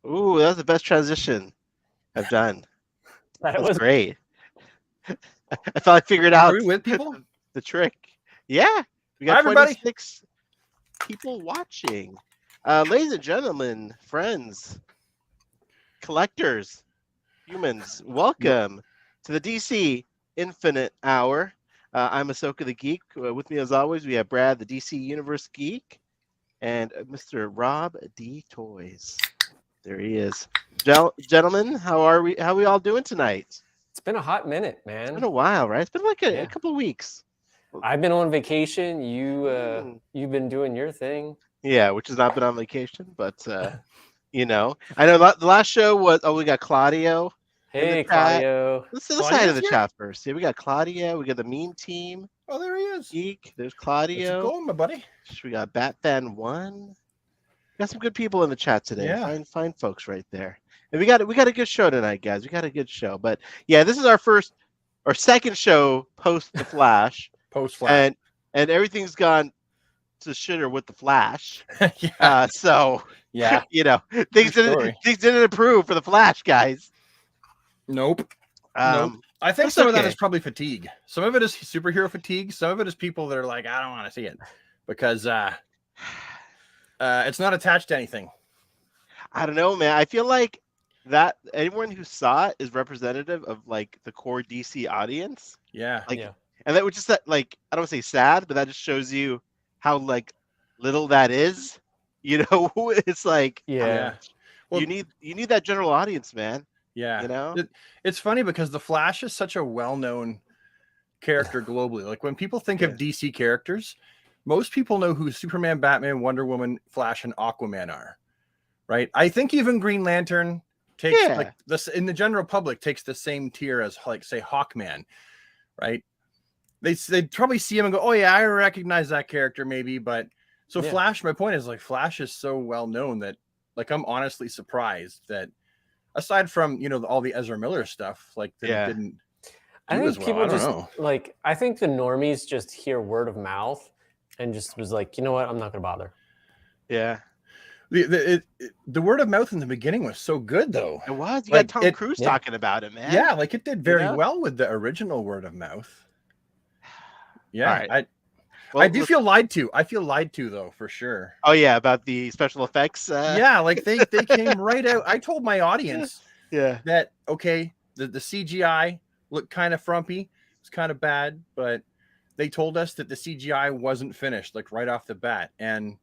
Ooh, that was the best transition I've done. That was great. I thought I figured out Are we with people? the trick. Yeah, we got 26 people watching. Ladies and gentlemen, friends, collectors, humans, welcome to the DC Infinite Hour. I'm Ahsoka the Geek. With me, as always, we have Brad, the DC Universe Geek, and Mr. Rob D. Toys. There he is. Gentlemen, how are we all doing tonight? It's been a hot minute, man. It's been a while, right? It's been like a couple of weeks. I've been on vacation. You've been doing your thing. Yeah, which has not been on vacation, but I know the last show was we got Claudio. Hey, Claudio. Let's say to the chat first. Yeah, we got Claudio. We got the Mean Team. Oh, there he is. Geek. There's Claudio. How's it going, my buddy? We got Batfan1. We got some good people in the chat today. Yeah. Fine folks right there. And we got a good show tonight, guys. We got a good show. But yeah, this is our second show post the Flash. Post-Flash. And everything's gone to shitter with the Flash. Yeah. So yeah, things didn't improve for the Flash, guys. Nope. I think some of that is probably fatigue. Some of it is superhero fatigue. Some of it is people that are like, I don't want to see it because it's not attached to anything. I don't know, man. I feel like that anyone who saw it is representative of like the core DC audience. Yeah. And that would just like, I don't want to say sad, but that just shows you how like little that is. It's like well, you need that general audience, man. Yeah. It's funny because the Flash is such a well-known character globally. Like when people think of DC characters, most people know who Superman, Batman, Wonder Woman, Flash, and Aquaman are. Right? I think even Green Lantern takes like this in the general public takes the same tier as like say Hawkman, right? They probably see him and go, "Oh yeah, I recognize that character maybe," but Flash, my point is like Flash is so well known that like I'm honestly surprised that aside from all the Ezra Miller stuff, like that it didn't. I think people like I think the normies just hear word of mouth and just was like, you know what, I'm not gonna bother. Yeah. The word of mouth in the beginning was so good though. It was. You got Tom Cruise talking about it, man. Yeah, like it did very well with the original word of mouth. Yeah, right. I do feel lied to. I feel lied to though, for sure. Oh yeah, about the special effects. Yeah, like they came right out. I told my audience that the CGI looked kind of frumpy. It's kind of bad, but they told us that the CGI wasn't finished like right off the bat, and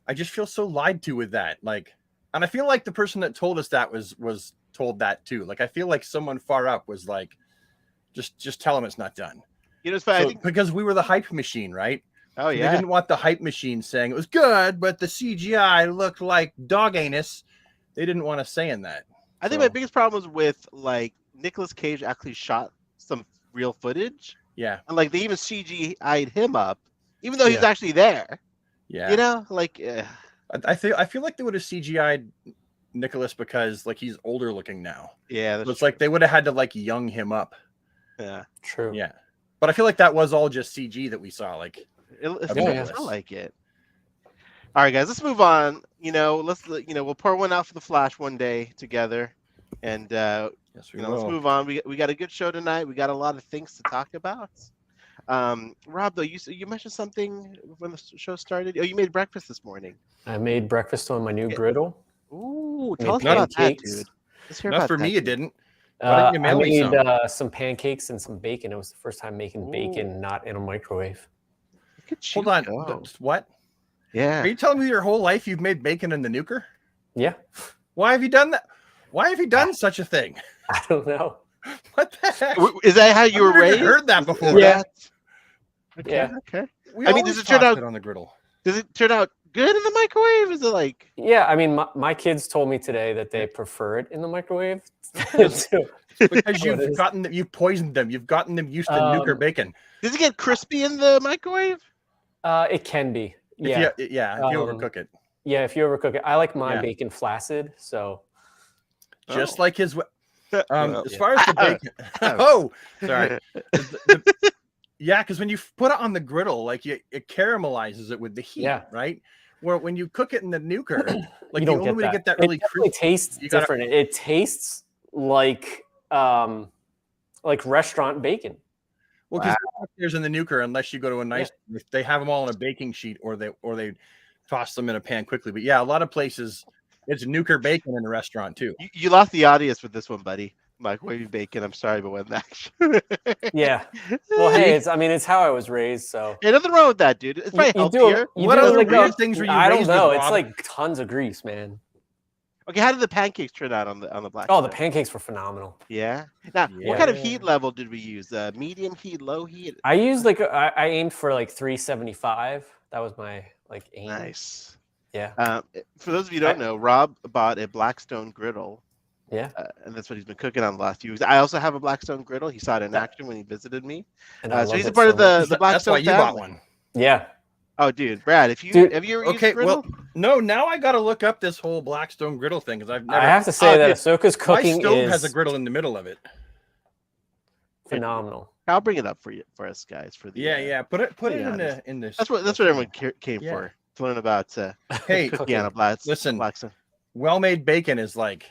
I just feel so lied to with that. Like, and I feel like the person that told us that was told that too. Like, I feel like someone far up was like, just tell them it's not done. It's funny, because we were the hype machine, right? Oh yeah. They didn't want the hype machine saying it was good, but the CGI looked like dog anus. They didn't want us saying that. I think my biggest problem was with like Nicolas Cage actually shot some real footage. Yeah. And like they even CGI'd him up, even though he's actually there. Yeah. I feel like they would have CGI'd Nicholas because like he's older looking now. Yeah. It's like they would have had to like young him up. Yeah. True. Yeah. But I feel like that was all just CG that we saw. Like it felt like it. All right, guys, let's move on. We'll pour one out for the Flash one day together, and let's move on. We got a good show tonight. We got a lot of things to talk about. Rob, though, you mentioned something when the show started. Oh, you made breakfast this morning. I made breakfast on my new griddle. Ooh, tell us about that, dude. Let's hear about for that. Me, it didn't. I made some pancakes and some bacon. It was the first time making bacon not in a microwave. Hold on. What? Yeah. Are you telling me your whole life you've made bacon in the nuker? Yeah. Why have you done that? Why have you done such a thing? I don't know. What the heck? Is that how you were raised? I've heard that before. Yeah. Okay. Does it turn out on the griddle? Does it turn out good in the microwave? Is it like? Yeah, I mean, my kids told me today that they prefer it in the microwave. Because you've poisoned them. You've gotten them used to nuker bacon. Does it get crispy in the microwave? It can be. Yeah. If you overcook it. Yeah, if you overcook it. I like my bacon flaccid, so. Just like his. As far as the bacon. Oh, sorry. Yeah, because when you put it on the griddle, like it caramelizes it with the heat, right? Where when you cook it in the nuker, like You the don't only way to that. get that It really definitely crispy, tastes different. It tastes like restaurant bacon. Well, because there's in the nuker, unless you go to a nice, they have them all on a baking sheet, or they toss them in a pan quickly. But yeah, a lot of places it's nuker bacon in the restaurant too. You lost the audience with this one, buddy. Microwave bacon. I'm sorry, but when that. Yeah. Well, hey, it's how I was raised. So hey, nothing wrong with that, dude. It's probably healthier. What other weird things were you I raised don't know. with, It's Rob? like tons of grease, man. Okay, how did the pancakes turn out on the black? Oh, the pancakes were phenomenal. Yeah. Now, what kind of heat level did we use? Medium heat, low heat? I used I aimed for 375. That was my aim. Nice. Yeah. For those of you who don't know, Rob bought a Blackstone griddle. Yeah. And that's what he's been cooking on the last few weeks. I also have a Blackstone griddle. He saw it in action when he visited me. And so he's a part of the Blackstone That's why you family. bought one. Yeah. Oh, dude, Brad, have you ever used griddle? Well, no. Now I got to look up this whole Blackstone griddle thing because I've never. I have to say that Ahsoka's cooking my stove has a griddle in the middle of it. Phenomenal. I'll bring it up for us guys for the. Yeah. Put it in the. That's what everyone came for, to learn about. Hey, cooking on a Blackstone. Well-made bacon is like.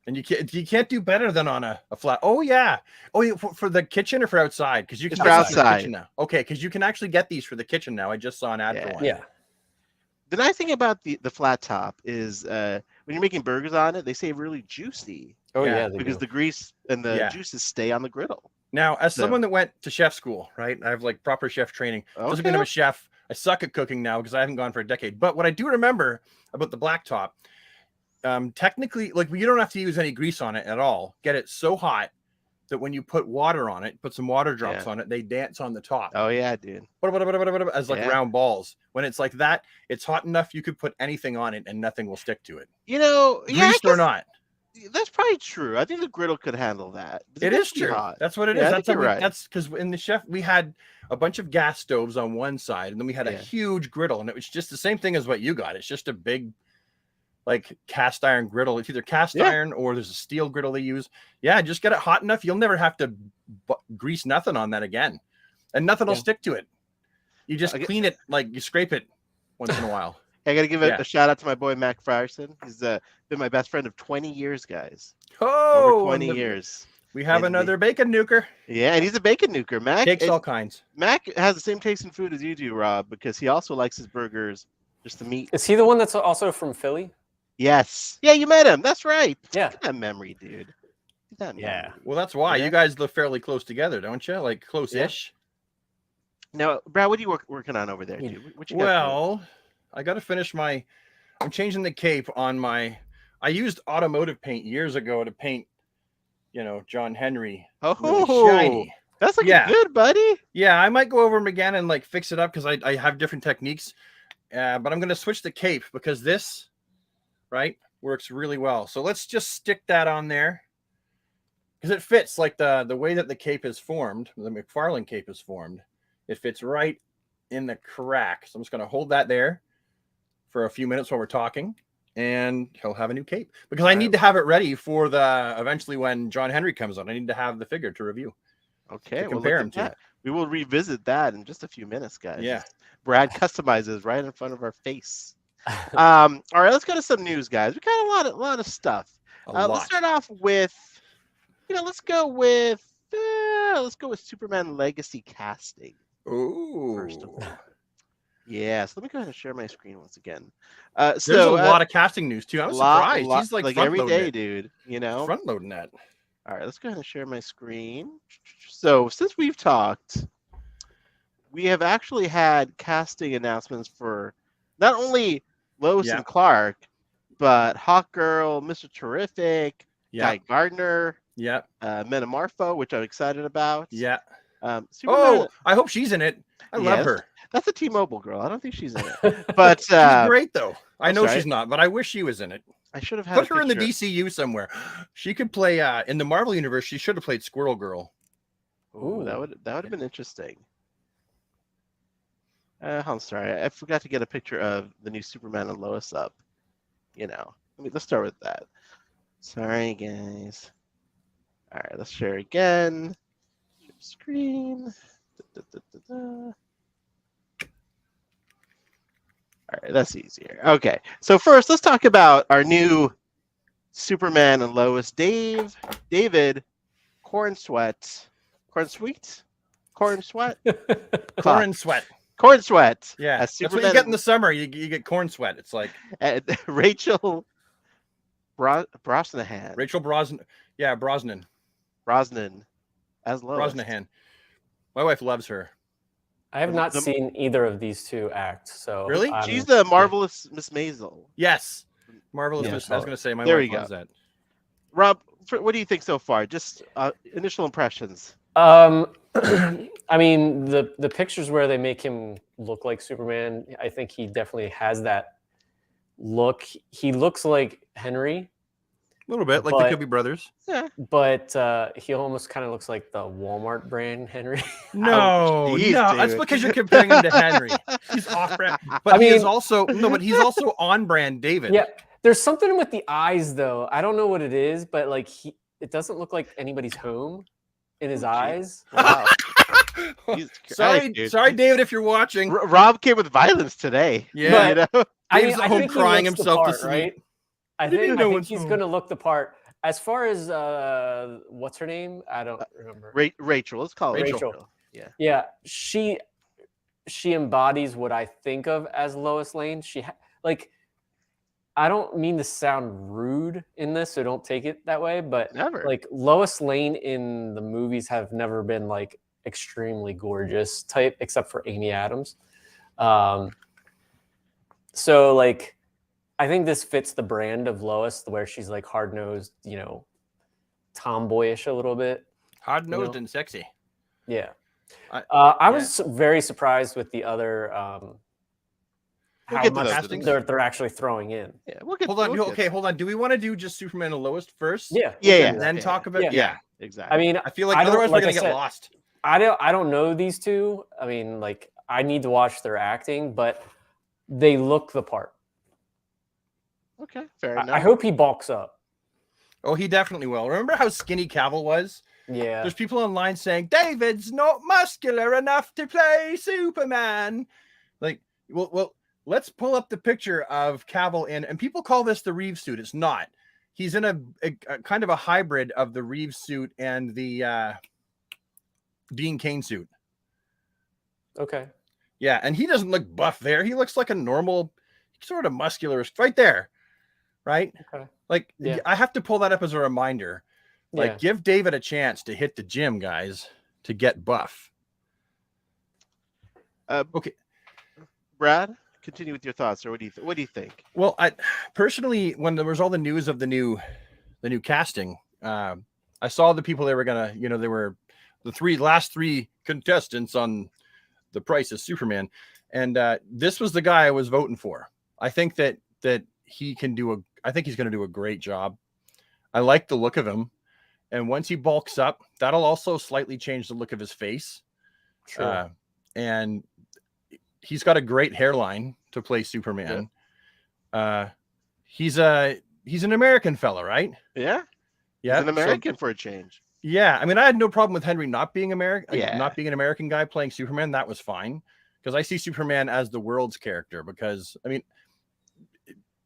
And you can't do better than on a flat. Oh yeah. For the kitchen or for outside? Because you can for outside now. Okay, because you can actually get these for the kitchen now. I just saw an ad for one. Yeah. The nice thing about the flat top is when you're making burgers on it, they say really juicy. Oh yeah, because the grease and the juices stay on the griddle. Now, as someone that went to chef school, right? I have proper chef training. Doesn't mean I'm a chef. I suck at cooking now because I haven't gone for a decade. But what I do remember about the blacktop. Technically, you don't have to use any grease on it at all. Get it so hot that when you put water on it, put some water drops on it, they dance on the top. Oh yeah, dude. As round balls. When it's like that, it's hot enough you could put anything on it and nothing will stick to it. Greased or not. That's probably true. I think the griddle could handle that. It is true. Hot. That's what it is. That's because in the chef we had a bunch of gas stoves on one side, and then we had a huge griddle, and it was just the same thing as what you got. It's just a big cast iron griddle. It's either cast iron or there's a steel griddle they use. Yeah, just get it hot enough. You'll never have to grease nothing on that again. And nothing will stick to it. You just clean it, you scrape it once in a while. I got to give a shout out to my boy, McFarlane. He's been my best friend of 20 years, guys. Oh! Over 20 years. We have another bacon nuker. Yeah, and he's a bacon nuker. Mac takes all kinds. Mac has the same taste in food as you do, Rob, because he also likes his burgers, just the meat. Is he the one that's also from Philly? Yes. Yeah, you met him. That's right. Yeah. Look at that memory, dude. Yeah. Well, that's why you guys live fairly close together, don't you? Close-ish. Yeah. Now, Brad, what are you working on over there, dude? What you got I got to finish I'm changing the cape on I used automotive paint years ago to paint, John Henry. Oh, really shiny. That's good, buddy. Yeah, I might go over them again and fix it up because I have different techniques. But I'm going to switch the cape because this works really well. So let's just stick that on there because it fits the way that the cape is formed. The McFarlane cape is formed. It fits right in the crack. So I'm just going to hold that there for a few minutes while we're talking, and he'll have a new cape because I need to have it ready for eventually when John Henry comes on. I need to have the figure to review. Okay, compare him to. We will revisit that in just a few minutes, guys. Yeah, Brad customizes right in front of our face. All right, let's go to some news, guys. We got a lot of stuff. Let's start off with, let's go with Superman Legacy casting. Ooh. First of all. Yeah, so let me go ahead and share my screen once again. There's a lot of casting news too. I'm surprised. He's every day, dude. Front loading that. All right, let's go ahead and share my screen. So since we've talked, we have actually had casting announcements for not only Lois and Clark, but Hawkgirl, Mr. Terrific, Guy Gardner, Metamorpho, which I'm excited about. Yeah. Superman, I hope she's in it. I love her. That's a T-Mobile girl. I don't think she's in it. But she's great though. I know she's not, but I wish she was in it. I should have had put her in the DCU somewhere. She could play in the Marvel universe. She should have played Squirrel Girl. Ooh, that would have been interesting. I'm sorry, I forgot to get a picture of the new Superman and Lois up. Let's start with that. Sorry, guys. All right, let's share again. Share screen. All right, that's easier. Okay, so first let's talk about our new Superman and Lois, David Cornsweet. Cornsweet? Cornsweet? Corn sweat. Cornsweet. Yeah, As that's what you Superman get in the summer. You get corn sweat. It's like and Rachel Brosnahan. Rachel Brosnan. Yeah, Brosnan as Lois. Brosnahan. My wife loves her. I have not seen either of these two act. So really, she's the marvelous Miss Maisel. Yes, marvelous. Yeah, Miss, I was going to say my there wife we loves go. that. Rob, what do you think so far? Just initial impressions. I mean, the pictures where they make him look like Superman, I think he definitely has that look. He looks like Henry. A little bit, like they could be brothers. Yeah. But he almost kind of looks like the Walmart brand Henry. No, Jeez, no, dude. that's because you're comparing him to Henry. He's off brand, but he is also but he's also on brand David. Yeah, there's something with the eyes though. I don't know what it is, but like it doesn't look like anybody's home in his eyes. Wow. Sorry, David, if you're watching. Rob came with violence today. Yeah, you know? Dave's at home crying himself to sleep. Right? I think he's going to look the part. As far as what's her name? I don't remember. Rachel. Let's call her Rachel. Yeah. Yeah. She embodies what I think of as Lois Lane. I don't mean to sound rude in this, so don't take it that way. But never. Like Lois Lane in the movies have never been like extremely gorgeous type, except for Amy Adams. So like. I think this fits the brand of Lois, where she's like hard-nosed, tomboyish a little bit. Hard-nosed and sexy. Yeah. I was very surprised with the other how much they're actually throwing in. Yeah, hold on. Do we want to do just Superman and Lois first? Yeah. And then talk about exactly. I mean, I feel like otherwise we're gonna get lost. I don't know these two. I mean, like I need to watch their acting, but they look the part. Okay, fair enough. I hope he bulks up. Oh, he definitely will. Remember how skinny Cavill was? Yeah. There's people online saying David's not muscular enough to play Superman. Like, well, let's pull up the picture of Cavill and people call this the Reeves suit. It's not. He's in a kind of a hybrid of the Reeves suit and the Dean Cain suit. Okay. Yeah, and he doesn't look buff there. He looks like a normal, sort of muscular, right there. Right? Okay. Like, I have to pull that up as a reminder. Like, give David a chance to hit the gym, guys, to get buff. Okay. Brad, continue with your thoughts, or what do you think? Well, I personally, when there was all the news of the new casting, I saw the people they were gonna, they were the last three contestants on The Price is Superman, and this was the guy I was voting for. I think that he can do I think he's going to do a great job. I like the look of him, and once he bulks up, that'll also slightly change the look of his face. Sure. And he's got a great hairline to play Superman. Yeah. He's an American fella, right? Yeah. Yeah. He's an American for a change. Yeah. I mean, I had no problem with Henry not being American, not being an American guy playing Superman. That was fine, because I see Superman as the world's character, because I mean,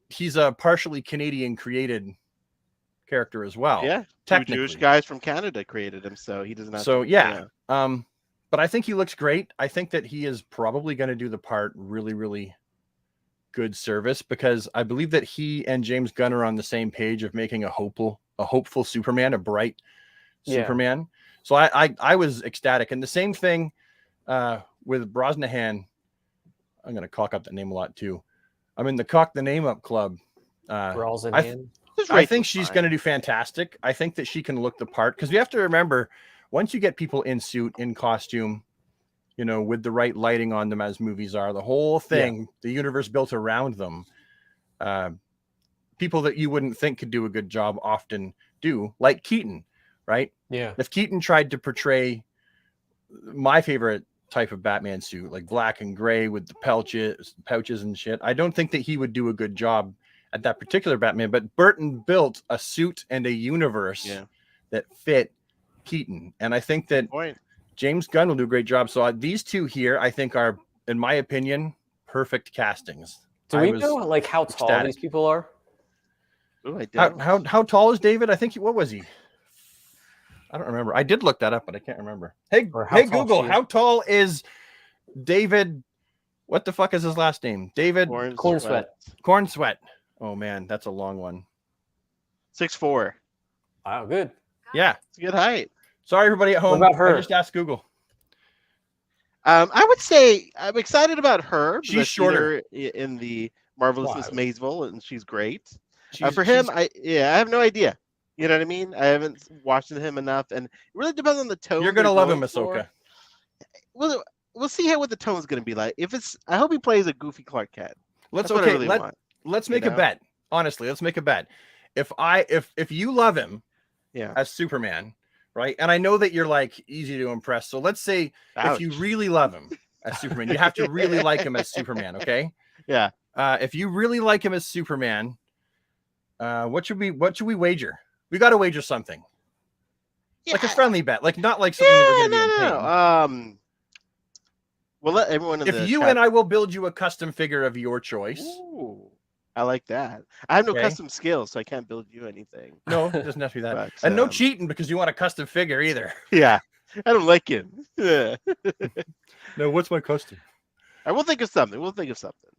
he's a partially Canadian created character as well. Yeah. Two Jewish guys from Canada created him, so he doesn't have to. But I think he looks great. I think that he is probably going to do the part really, really good service, because I believe that he and James Gunn are on the same page of making a hopeful Superman, a bright Superman. So I was ecstatic. And the same thing with Brosnahan. I'm going to cock up that name a lot too. I'm in the Cock the Name Up Club. I think she's going to do fantastic. I think that she can look the part, because we have to remember, once you get people in suit, in costume, with the right lighting on them, as movies are, the whole thing, the universe built around them, people that you wouldn't think could do a good job often do, like Keaton, right? Yeah. If Keaton tried to portray my favorite type of Batman suit, like black and gray with the pouches and shit, I don't think that he would do a good job at that particular Batman. But Burton built a suit and a universe that fit Keaton, and I think that James Gunn will do a great job. So these two here, I think, are, in my opinion, perfect castings. Do we know like how tall ecstatic. these people are? Ooh, I don't. How tall is David? I think what was he? I don't remember. I did look that up, but I can't remember. Hey, Google, how tall is David? What the fuck is his last name? David Corn Sweat. Oh man, that's a long one. 6'4". Wow, good. Yeah, it's a good height. Sorry, everybody at home. What about her? I just asked Google. I would say I'm excited about her. She's shorter in the Marvelous Miss Maisel, and she's great. For him, I have no idea. You know what I mean? I haven't watched him enough, and it really depends on the tone. You're gonna love him, Ahsoka. We'll see what the tone's gonna be like. I hope he plays a goofy Clark Kent. Let's make a bet. Honestly, let's make a bet. If you love him, as Superman, right? And I know that you're like easy to impress. So let's say if you really love him as Superman, you have to really like him as Superman. Okay. Yeah. If you really like him as Superman, what should we wager? We got to wager something. Yeah. Like a friendly bet, like not like something we're going to be in pain. We'll let everyone in if you chat. And I will build you a custom figure of your choice. Ooh, I like that. I have no custom skills, so I can't build you anything. No, it doesn't have to be that. But, and no cheating because you want a custom figure either. Yeah, I don't like it. Yeah. No, what's my custom? I will think of something.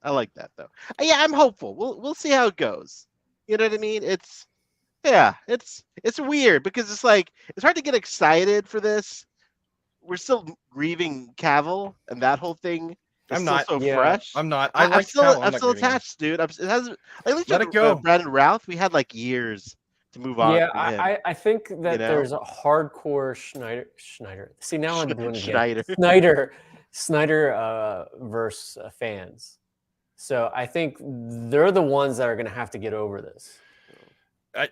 I like that though. Yeah, I'm hopeful. We'll see how it goes. You know what I mean? It's weird because it's like it's hard to get excited for this. We're still grieving Cavill and that whole thing. I'm not so fresh. I'm not. I'm still attached, dude. At least let it go. Brandon Routh, we had like years to move on. Yeah, I think that there's a hardcore Schneider. See, now I'm doing it. Snyder verse fans. So I think they're the ones that are going to have to get over this.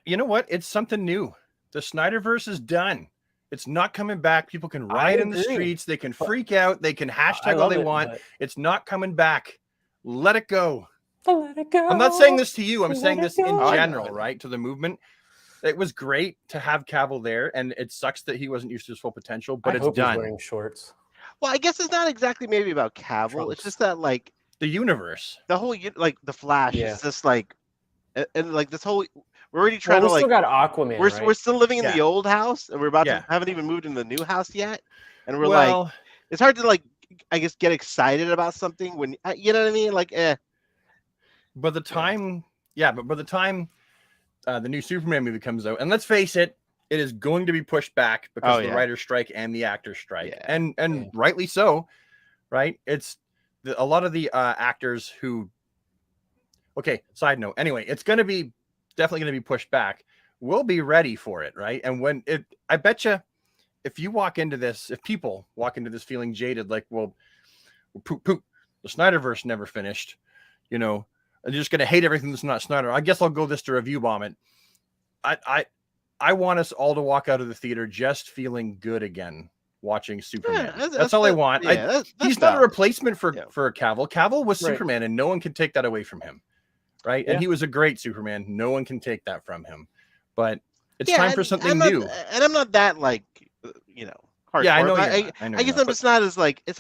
You know what? It's something new. The Snyderverse is done. It's not coming back. People can riot in the streets. They can freak out. They can hashtag all they want. It's not coming back. Let it go. Let it go. I'm not saying this to you. I'm saying this in general, right? To the movement. It was great to have Cavill there, and it sucks that he wasn't used to his full potential, but it's done. He's wearing shorts. Well, I guess it's not exactly maybe about Cavill. It's just that like the universe, the whole like the Flash is just like, and like this whole. We're already trying to like. We still got Aquaman. We're still living in the old house, and we're about to haven't even moved in the new house yet, and we're like, it's hard to like, I guess, get excited about something when you know what I mean, like, But the time, but by the time the new Superman movie comes out, and let's face it, it is going to be pushed back because of the writer's strike and the actor's strike, and rightly so, right? It's a lot of the actors who. Okay, side note. Anyway, it's going to be. Definitely going to be pushed back. We'll be ready for it, right? And when I bet you, if people walk into this feeling jaded, like, well, poop, the Snyderverse never finished, you know, I'm just going to hate everything that's not Snyder. I guess I'll go this to review bomb it. I want us all to walk out of the theater just feeling good again, watching Superman. That's all I want. He's not a replacement for Cavill. Cavill was Superman, and no one can take that away from him. Right. And he was a great Superman. No one can take that from him. But it's time for something new. And I'm not that like, hardcore. Yeah, I know. I guess I'm just not as like, it's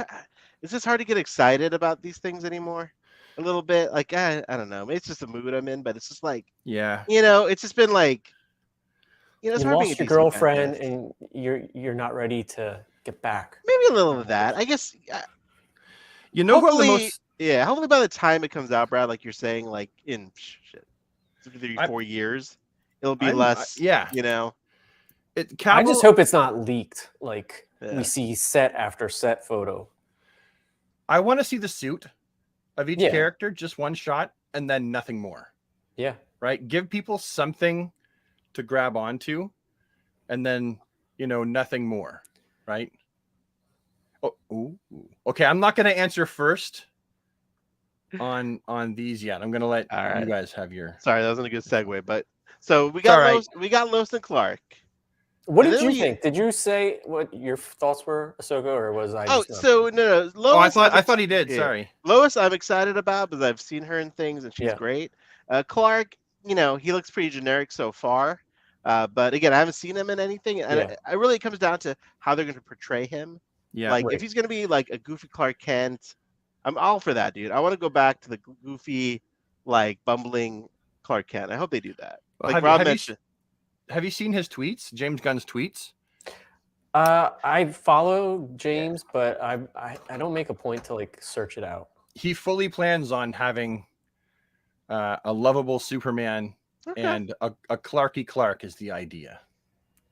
just hard to get excited about these things anymore. A little bit. Like, I don't know. Maybe it's just the mood I'm in, but it's just like, it's just been like, it's you lost your girlfriend and you're not ready to get back. Maybe a little of that. I guess. Hopefully, hopefully by the time it comes out, Brad, like you're saying, like in 3-4 years, it'll be less. I just hope it's not leaked. Like we see set after set photo. I want to see the suit of each character, just one shot, and then nothing more. Yeah. Right. Give people something to grab onto, and then nothing more. Right. Oh, okay. I'm not going to answer first on these yet. I'm going to let you guys have your. Sorry, that wasn't a good segue, but so we got Lois and Clark. What did you think? Did you say what your thoughts were, Ahsoka, or was I? No. Lois, I thought he did. Yeah. Sorry, Lois. I'm excited about because I've seen her in things and she's great. Clark, he looks pretty generic so far. But again, I haven't seen him in anything, and it really comes down to how they're going to portray him. Yeah, if he's going to be like a goofy Clark Kent, I'm all for that, dude. I want to go back to the goofy like bumbling Clark Kent. I hope they do that. Like have, Rob have mentioned. Have you seen his tweets? James Gunn's tweets? I follow James, but I don't make a point to like search it out. He fully plans on having a lovable Superman and a Clarky Clark is the idea.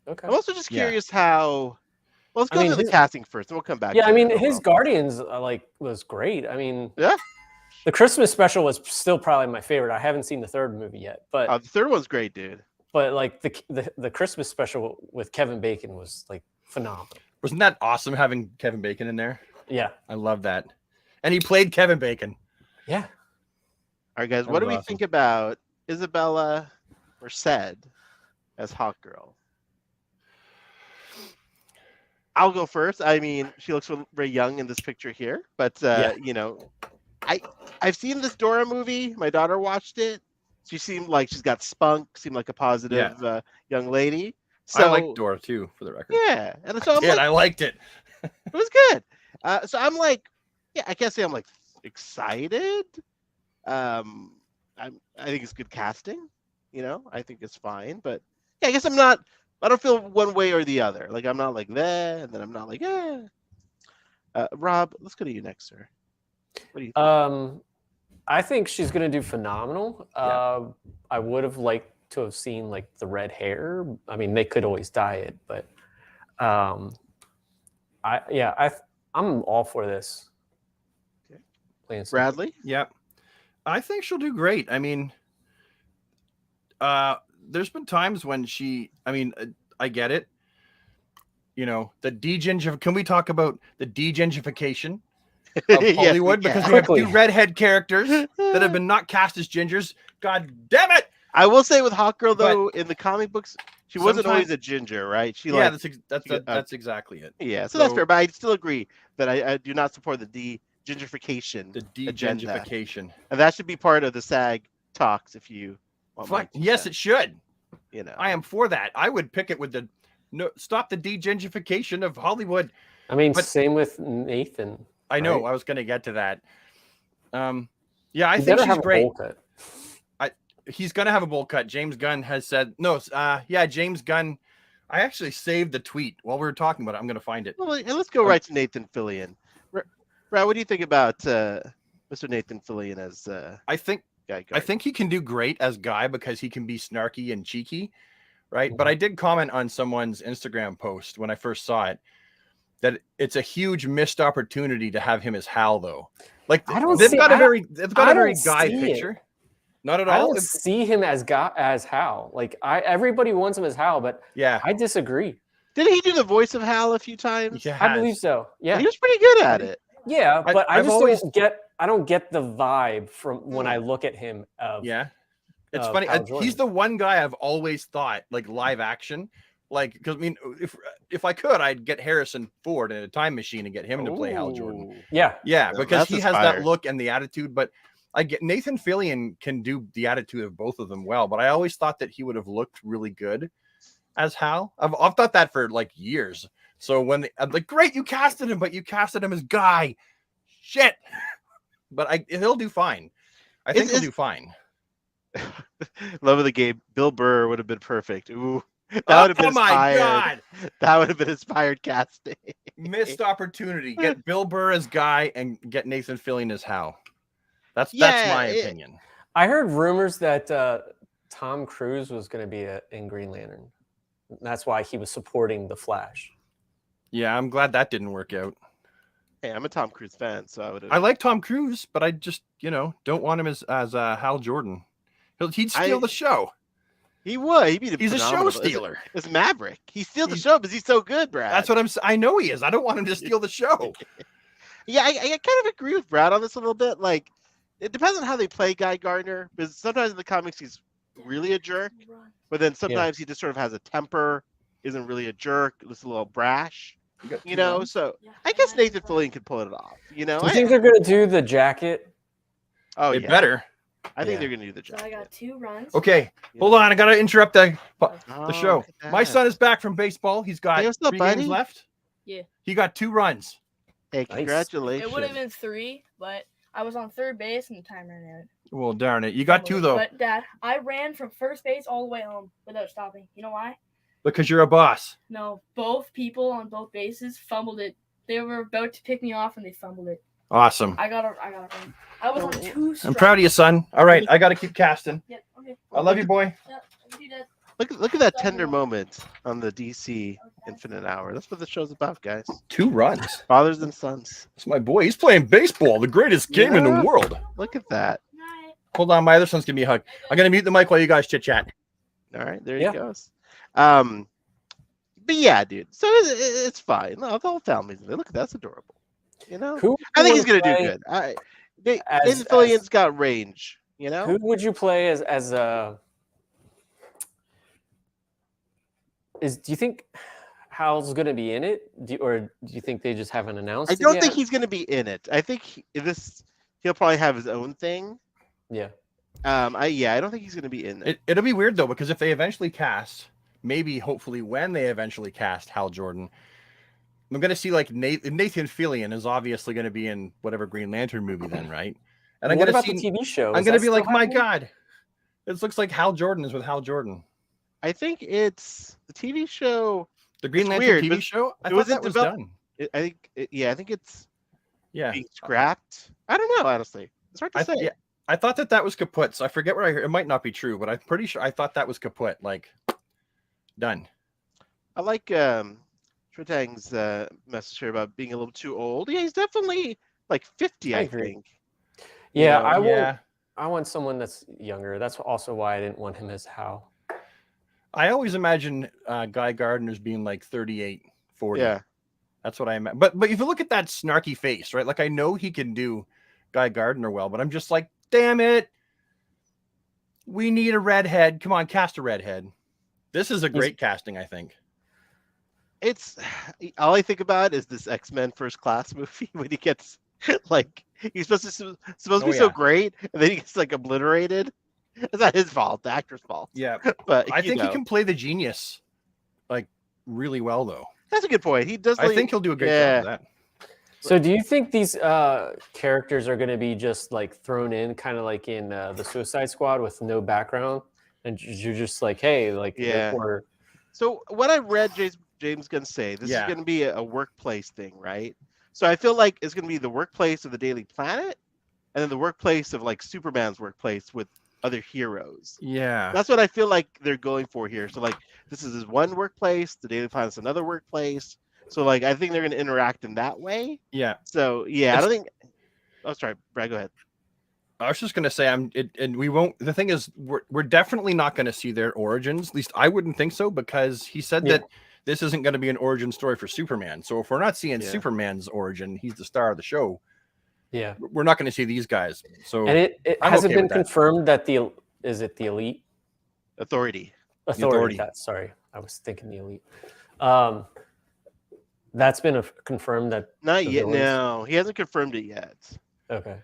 Okay. I'm also just curious how. Well, let's go through the casting first, and we'll come back. Yeah, I mean, his Guardians was great. I mean, yeah, the Christmas special was still probably my favorite. I haven't seen the third movie yet, but the third one's great, dude. But like the Christmas special with Kevin Bacon was like phenomenal. Wasn't that awesome having Kevin Bacon in there? Yeah, I love that. And he played Kevin Bacon. Yeah. All right, guys, what do we think about Isabella Merced as Hawkgirl? I'll go first. I mean, she looks very young in this picture here, but you know, I've seen this Dora movie. My daughter watched it. She seemed like she's got spunk. Seemed like a positive young lady. So, I like Dora too, for the record. Yeah, and so I liked it. It was good. So I'm like, yeah, I can't say I'm like excited. I think it's good casting. You know, I think it's fine, but yeah, I guess I'm not. I don't feel one way or the other. Like I'm not like that, and then I'm not like Rob, let's go to you next, sir. What do you think? I think she's gonna do phenomenal. Yeah. I would have liked to have seen like the red hair. I mean, they could always dye it, but I'm all for this. Okay. Bradley? Yeah. I think she'll do great. I mean, there's been times when I get it. You know, can we talk about the degentrification of Hollywood? Because we have two redhead characters that have been not cast as gingers. God damn it! I will say with Hawkgirl though, in the comic books, she wasn't always a ginger, right? That's exactly it. Yeah, so that's fair, but I still agree that I do not support the degentrification. Agenda. And that should be part of the SAG talks if you want. Yes, it should. You know, I am for that. I would pick it with stop the degentrification of Hollywood. I mean, same with Nathan. I know. Right? I was going to get to that. Yeah, I think she's great. He's going to have a bowl cut. James Gunn has said no. James Gunn. I actually saved the tweet while we were talking about it. I'm going to find it. Well, and let's go right to Nathan Fillion. Brad, what do you think about Mr. Nathan Fillion as? I think he can do great as Guy because he can be snarky and cheeky, right? Mm-hmm. But I did comment on someone's Instagram post when I first saw it that it's a huge missed opportunity to have him as Hal, though. Like they've got a very Guy picture. Not at all. I don't see him as Hal. Like everybody wants him as Hal, but yeah, I disagree. Didn't he do the voice of Hal a few times? I believe so. Yeah, he was pretty good at it. Yeah, but I don't get the vibe from when I look at him. It's funny. He's the one guy I've always thought like live action, like because I mean, if I could, I'd get Harrison Ford in a time machine and get him to play Hal Jordan. Yeah, because he has that look and the attitude. But I get Nathan Fillion can do the attitude of both of them well. But I always thought that he would have looked really good as Hal. I've thought that for like years. So when I'm like, great, you casted him, but you casted him as Guy. Shit. But he'll do fine. I think he'll do fine. Love of the game. Bill Burr would have been perfect. Ooh, that would have been inspired. Oh my God. That would have been inspired casting. Missed opportunity. Get Bill Burr as Guy and get Nathan Fillion as Hal. That's my opinion. I heard rumors that Tom Cruise was going to be in Green Lantern. That's why he was supporting the Flash. Yeah, I'm glad that didn't work out. Hey, I'm a Tom Cruise fan, so I like Tom Cruise, but I just, don't want him as Hal Jordan. He'd steal the show. He would. He's a show stealer. It's Maverick. He steals the show because he's so good, Brad. That's what I know he is. I don't want him to steal the show. Yeah, I kind of agree with Brad on this a little bit. Like, it depends on how they play Guy Gardner, because sometimes in the comics he's really a jerk, but then sometimes he just sort of has a temper, isn't really a jerk, just a little brash. So I guess Nathan Fillion could pull it off. Do you think they're going to do the jacket? Oh, they better. I think they're going to do the jacket. So I got 2 runs. Okay, hold on. I got to interrupt the show. My son is back from baseball. He's got 3 games left. Yeah. He got 2 runs. Hey, congratulations. It would have been 3, but I was on third base and the time ran out. Well, darn it. You got 2, though. But, Dad, I ran from first base all the way home without stopping. You know why? Because you're a boss. No, both people on both bases fumbled it. They were about to pick me off and they fumbled it. Awesome. I got a run. I was on 2 strikes. I'm proud of you, son. All right, I got to keep casting. Yep, okay. I love you, boy. Yep, you did. Look at that tender moment on the DC Infinite Hour. That's what the show's about, guys. 2 runs. Fathers and sons. That's my boy. He's playing baseball, the greatest game in the world. Look at that. Hold on, my other son's giving me a hug. I'm gonna mute the mic while you guys chit chat. All right, there he goes. But yeah, dude. So it's fine. No, the whole family's there. Look, that's adorable. You know, I think he's gonna do good. Nathan Fillion's got range. You know, who would you play as a? Do you think Hal's gonna be in it, or do you think they just haven't announced? I don't think he's gonna be in it. I think he'll probably have his own thing. Yeah. I don't think he's gonna be in it. It'll be weird though, because if they eventually cast, hopefully when they eventually cast Hal Jordan, I'm gonna see like Nathan Fillion is obviously gonna be in whatever Green Lantern movie then, right? And what about the TV show? I'm gonna be like, my God, this looks like Hal Jordan is with Hal Jordan. I think it's the TV show. The Green Lantern TV show. I thought that was done. I think it's being scrapped. I don't know, honestly. It's hard to say. Yeah, I thought that was kaput. So I forget what I heard. It might not be true, but I'm pretty sure I thought that was kaput. Like, done. I like Shrotang's message here about being a little too old. Yeah, he's definitely like 50, I think. Yeah, I want someone that's younger. That's also why I didn't want him as Hal. I always imagine Guy Gardner's being like 38, 40. Yeah. That's what I meant. But if you look at that snarky face, right? Like, I know he can do Guy Gardner well, but I'm just like, damn it. We need a redhead. Come on, cast a redhead. This is a great casting, I think. It's all I think about is this X-Men First Class movie when he gets like he's supposed to be so great, and then he gets like obliterated. It's not his fault, the actor's fault. Yeah, but I think he can play the genius like really well, though. That's a good point. He does. I think he'll do a great job of that. So, do you think these characters are going to be just like thrown in, kind of like in the Suicide Squad, with no background, and you're just like, hey, like, or... So, what I read James Gunn say, this is going to be a workplace thing, right? So, I feel like it's going to be the workplace of the Daily Planet, and then the workplace of like Superman's workplace with other heroes. Yeah, that's what I feel like they're going for here. So like this is his one workplace, the Daily Planet's another workplace. So like I think they're going to interact in that way. Yeah. So yeah, I don't think. Oh, sorry, Brad. Go ahead. I was just going to say and we won't. The thing is, we're definitely not going to see their origins. At least I wouldn't think so, because he said that this isn't going to be an origin story for Superman. So if we're not seeing Superman's origin, he's the star of the show. Yeah, we're not going to see these guys. So, and it hasn't been confirmed that the Elite Authority. Sorry, I was thinking the Elite. That's been confirmed that not yet. No, he hasn't confirmed it yet. Okay.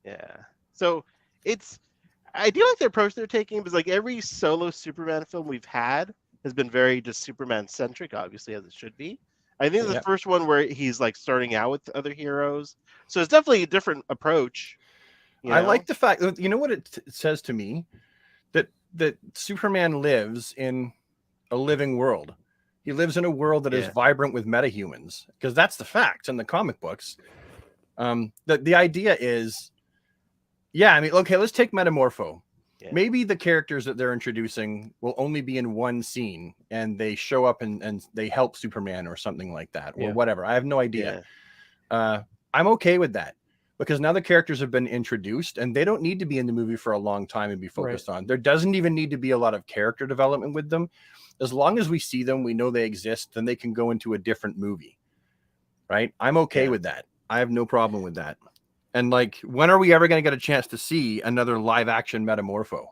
Yeah. So I do like the approach they're taking, because like every solo Superman film we've had has been very just Superman centric, obviously, as it should be. I think the first one where he's like starting out with other heroes. So it's definitely a different approach. I like the fact that, you know what it says to me? That Superman lives in a living world. He lives in a world that is vibrant with metahumans, because that's the fact in the comic books. The idea is, I mean, okay, let's take Metamorpho. Yeah. Maybe the characters that they're introducing will only be in one scene, and they show up and they help Superman or something like that, or whatever. I have no idea. Yeah. I'm okay with that, because now the characters have been introduced, and they don't need to be in the movie for a long time and be focused on. There doesn't even need to be a lot of character development with them. As long as we see them, we know they exist, then they can go into a different movie. Right? I'm okay with that. I have no problem with that. And like, when are we ever going to get a chance to see another live action Metamorpho?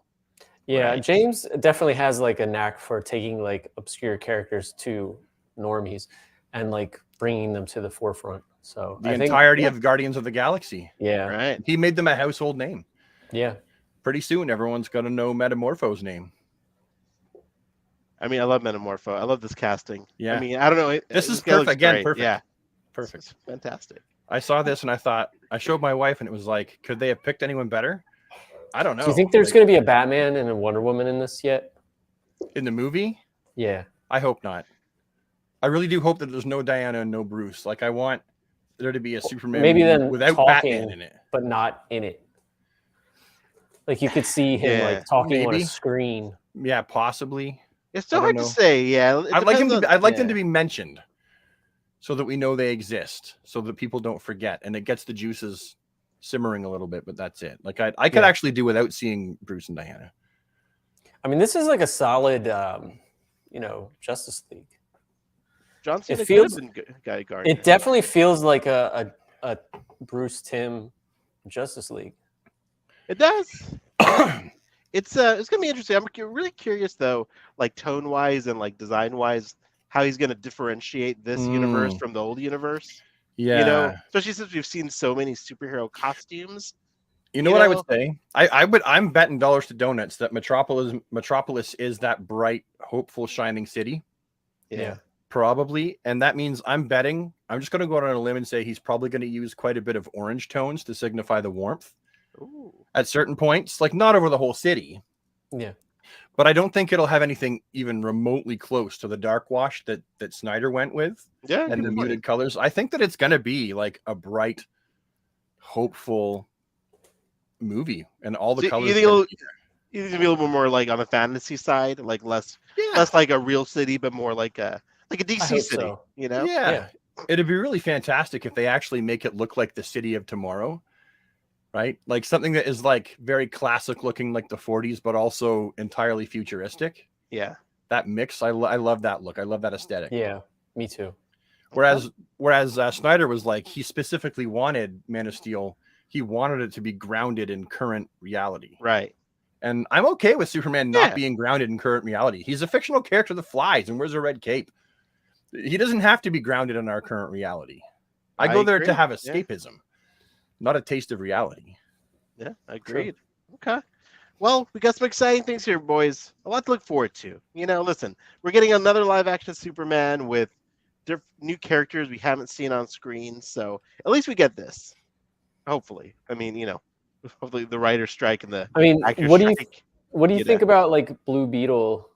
Yeah, right? James definitely has like a knack for taking like obscure characters to normies and like bringing them to the forefront. So the entirety of Guardians of the Galaxy. Yeah. Right. He made them a household name. Yeah. Pretty soon, everyone's going to know Metamorpho's name. I mean, I love Metamorpho. I love this casting. Yeah. I mean, I don't know. This is perfect. Again, perfect. Yeah. Perfect. It's fantastic. I saw this and I thought, I showed my wife and it was like, could they have picked anyone better? I don't know. Do you think there's going to be a Batman and a Wonder Woman in this yet? In the movie? Yeah. I hope not. I really do hope that there's no Diana and no Bruce. Like, I want there to be a Superman maybe movie then without talking, Batman in it. But not in it. Like, you could see him like talking on a screen. Yeah, possibly. It's so hard to say. Yeah. I'd like them to be mentioned so that we know they exist, so that people don't forget, and it gets the juices simmering a little bit, but that's it. Like I could actually do without seeing Bruce and Diana. I mean, this is like a solid Justice League. John Cena it definitely feels like a Bruce Tim Justice League. It does. It's gonna be interesting. I'm really curious though, like tone wise and like design wise, how he's gonna differentiate this universe from the old universe. Yeah, especially since we've seen so many superhero costumes. You know what I would say? I'm betting dollars to donuts that Metropolis is that bright, hopeful, shining city. Yeah. Probably. And that means I'm just going to go out on a limb and say he's probably going to use quite a bit of orange tones to signify the warmth. Ooh. At certain points, like not over the whole city. Yeah. But I don't think it'll have anything even remotely close to the dark wash that Snyder went with. Yeah. And the muted colors. I think that it's going to be like a bright, hopeful movie, and all the colors. You think it'll be a little bit more like on the fantasy side, like less like a real city, but more like a DC city. So. Yeah. It'd be really fantastic if they actually make it look like the city of tomorrow, right? Like something that is like very classic looking, like the 40s, but also entirely futuristic. Yeah, that mix, I love that look. I love that aesthetic. Yeah, me too. Whereas Snyder was like, he specifically wanted Man of Steel. He wanted it to be grounded in current reality. Right. And I'm okay with Superman not being grounded in current reality. He's a fictional character that flies and wears a red cape. He doesn't have to be grounded in our current reality. I go there to have escapism, not a taste of reality. Yeah, agreed. True. Okay. Well, we got some exciting things here, boys. A lot to look forward to. Listen, we're getting another live action Superman with new characters we haven't seen on screen. So at least we get this. Hopefully. I mean, hopefully the writer's strike and the what do you think about like Blue Beetle?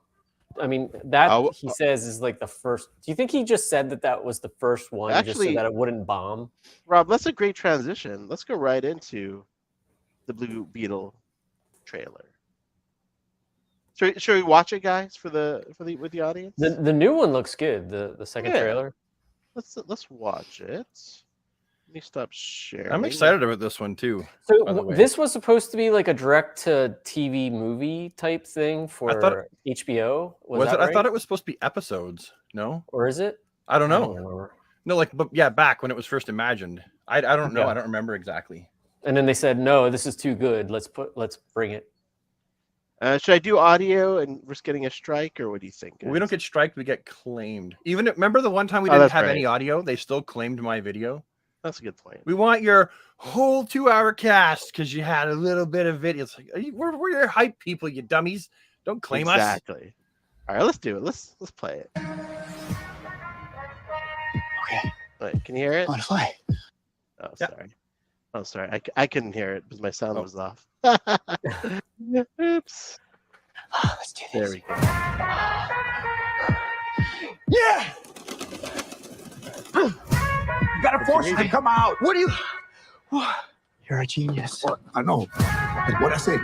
I mean, that he says is like the first. Do you think he just said that was the first one, actually, just so that it wouldn't bomb? Rob, that's a great transition. Let's go right into the Blue Beetle trailer. Should we watch it, guys, with the audience? The new one looks good. The second trailer. Let's watch it. Let me stop sharing. I'm excited about this one too. So this was supposed to be like a direct-to-TV movie type thing for HBO. Was it? Right? I thought it was supposed to be episodes. No, or is it? I don't know. No, but back when it was first imagined. I don't know. I don't remember exactly. And then they said, no, this is too good. Let's bring it. Should I do audio and risk getting a strike, or what do you think? We don't get striked. We get claimed. Even remember the one time we didn't have any audio, they still claimed my video. That's a good point. We want your whole 2-hour cast because you had a little bit of video. It's like, we're your hype people, you dummies. Don't claim us. Exactly. All right, let's do it. Let's play it. Okay. Wait, can you hear it? I want to fly. Oh, sorry. Oh, sorry. I couldn't hear it because my sound was off. Oops. Let's do this. There we go. Yeah. You gotta force it to come out. What do you? You're a genius. What? I know. Like what I say.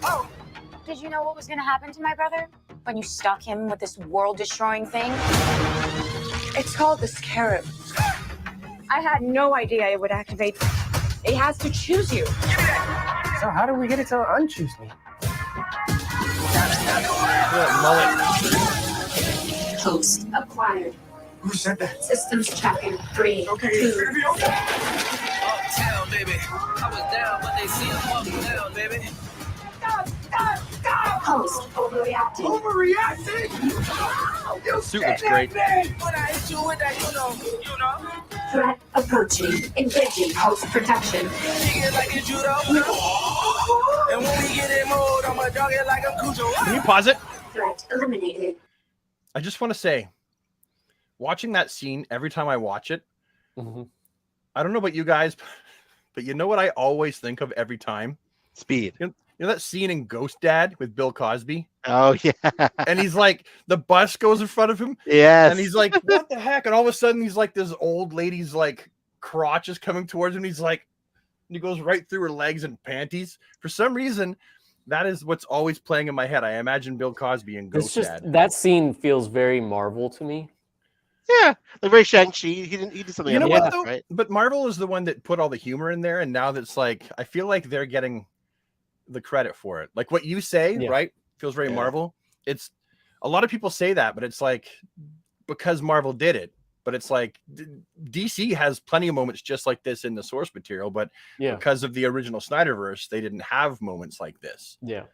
Oh, did you know what was going to happen to my brother when you stuck him with this world-destroying thing? It's called the Scarab. I had no idea it would activate. It has to choose you. So how do we get it to unchoose me? Host acquired. Who said that? Systems checking. 3, 2. Uptown, baby. I was down, but they see him up down, baby. Host overreacting. The suit looks great. When I hit you with that, you know. Threat approaching. Engaging host protection. She get like a judo. And when we get in mode, I'ma dog it like I'm Cujo. Can you pause it? Threat eliminated. I just want to say, watching that scene every time I watch it, I don't know about you guys, but you know what I always think of every time? Speed. You know that scene in Ghost Dad with Bill Cosby? Oh, yeah. And he's like, the bus goes in front of him. Yes. And he's like, what the heck? And all of a sudden, he's like, this old lady's like crotch is coming towards him. He's like, and he goes right through her legs and panties. For some reason, that is what's always playing in my head. I imagine Bill Cosby and Ghost Dad. That scene feels very Marvel to me. Yeah, like very Shang-Chi. He did something. You know what though? Right? But Marvel is the one that put all the humor in there, and now that's like, I feel like they're getting the credit for it. Like what you say, right? Feels very Marvel. It's a lot of people say that, but it's like because Marvel did it. But it's like DC has plenty of moments just like this in the source material, but because of the original Snyderverse, they didn't have moments like this. Yeah.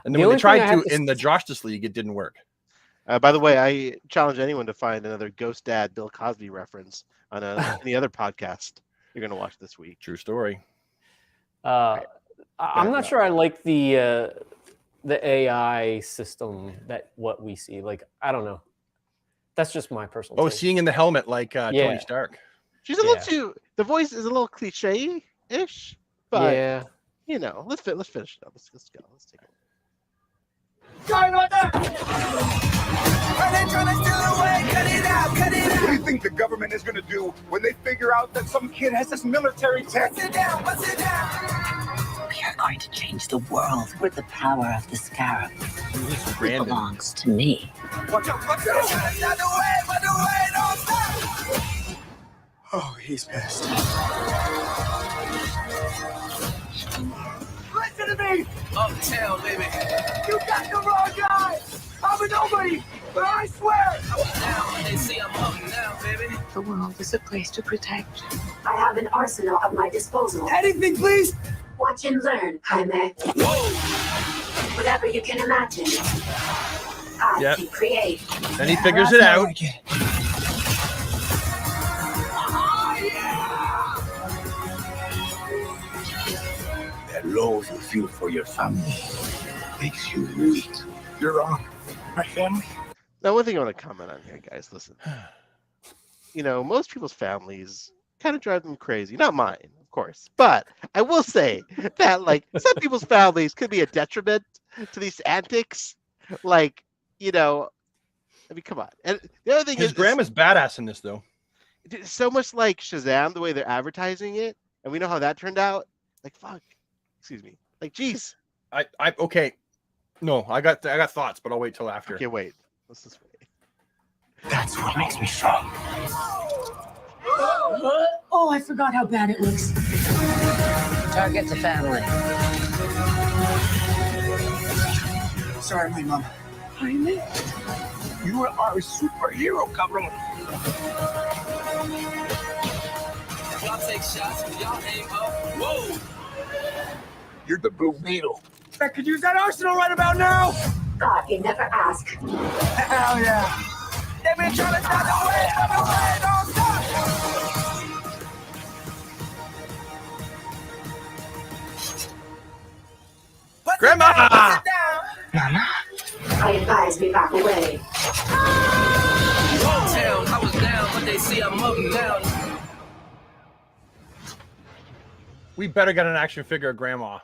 And then when they tried to in the Justice League, it didn't work. By the way, I challenge anyone to find another Ghost Dad Bill Cosby reference on any other podcast you're going to watch this week. True story. I'm not sure I like the AI system that what we see. Like, I don't know. That's just my personal taste. Seeing in the helmet like Tony Stark. She's a little too. The voice is a little cliche-ish, but you know, let's finish it up. Let's go. Let's take it. Sorry about that. What do you think the government is going to do when they figure out that some kid has this military tech? Bust it down, bust it down. We are going to change the world with the power of the scarab. It belongs to me. Watch out, watch out. Oh, he's pissed. Listen to me! Uptown, baby. You got the wrong guy! I'm a nobody, but I swear! They see I'm up now, baby. The world is a place to protect. I have an arsenal at my disposal. Anything, please! Watch and learn, Jaime. Whatever you can imagine, I can create. And he figures it out. That love you feel for your family makes you weak. You're wrong. My family. Now, one thing I want to comment on here, guys. Listen, you know, most people's families kind of drive them crazy. Not mine, of course, but I will say that, like, some people's families could be a detriment to these antics. Like, you know, I mean, come on. And the other thing is, grandma's badass in this, though. It's so much like Shazam, the way they're advertising it, and we know how that turned out. Like, fuck. Excuse me. Like, geez. Okay. No, I got thoughts, but I'll wait till after. Okay, wait. Let's just wait. That's what makes me strong. Oh, I forgot how bad it looks. Target the family. Sorry, my mom. Jaime? You are our superhero, cabrón. Y'all take shots, y'all aim up. Whoa! You're the Blue Beetle. I could use that arsenal right about now. God, you never ask. Hell yeah. They've been trying to stop the way, don't stop. Grandma! Mama? I advise we back away. Uptown, I was down, but they see I'm up now. We better get an action figure of Grandma.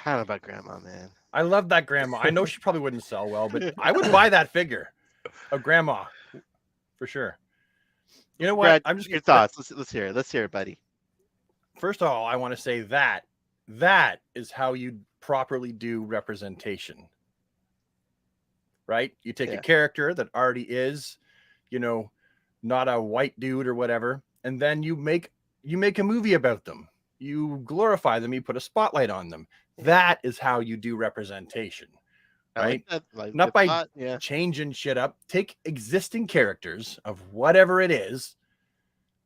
I don't know about Grandma, man. I love that Grandma. I know she probably wouldn't sell well, but I would buy that figure of Grandma for sure. You know what? Brad, I'm just your thoughts. Let's hear it. Let's hear it, buddy. First of all, I want to say that is how you properly do representation. Right? You take a character that already is, you know, not a white dude or whatever, and then you make a movie about them. You glorify them, you put a spotlight on them. That is how you do representation. Right? Not by changing shit up. Take existing characters of whatever it is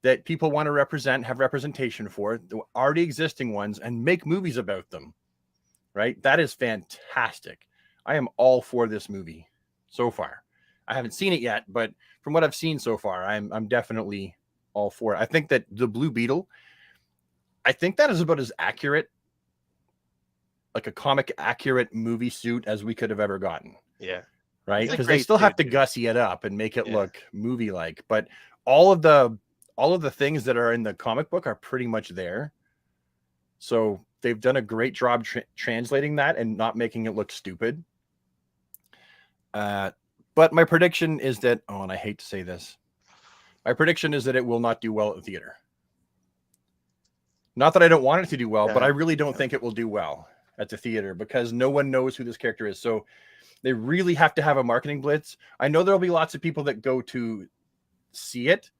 that people want to represent, have representation for, the already existing ones, and make movies about them. Right? That is fantastic. I am all for this movie so far. I haven't seen it yet, but from what I've seen so far, I'm definitely all for it. I think that the Blue Beetle, I think that is about as accurate, like a comic accurate movie suit as we could have ever gotten. Yeah. Right, because they still have to gussy it up and make it look movie-like. But all of the things that are in the comic book are pretty much there. So they've done a great job translating that and not making it look stupid. But my prediction is that, and I hate to say this, my prediction is that it will not do well at the theater. Not that I don't want it to do well, but I really don't think it will do well at the theater because no one knows who this character is. So they really have to have a marketing blitz. I know there'll be lots of people that go to see it.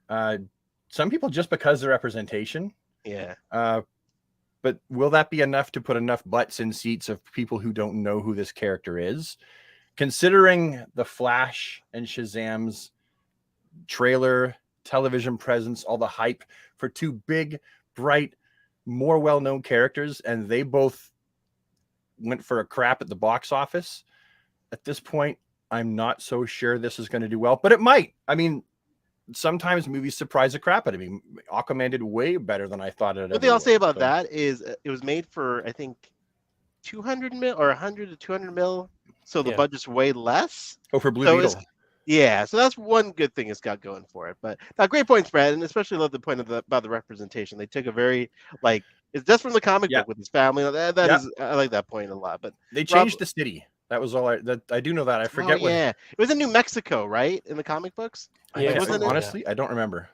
Some people just because of representation. Yeah. But will that be enough to put enough butts in seats of people who don't know who this character is? Considering the Flash and Shazam's trailer, television presence, all the hype for two big, bright, more well-known characters, and they both went for a crap at the box office. At this point, I'm not so sure this is going to do well, but it might. I mean, sometimes movies surprise the crap out of me. Aquaman did way better than I thought it. What they all say about that is it was made for, I think, 200 mil or 100 to 200 mil. So the budget's way less. Oh, for Blue Beetle. Yeah, so that's one good thing it's got going for it. But great points, Brad, and especially love the point about the representation. They took a very it's just from the comic book with his family. That is, I like that point a lot. But they changed the city. That was all I do know that. I forget what. Yeah, it was in New Mexico, right? In the comic books. Yeah, honestly, I don't remember.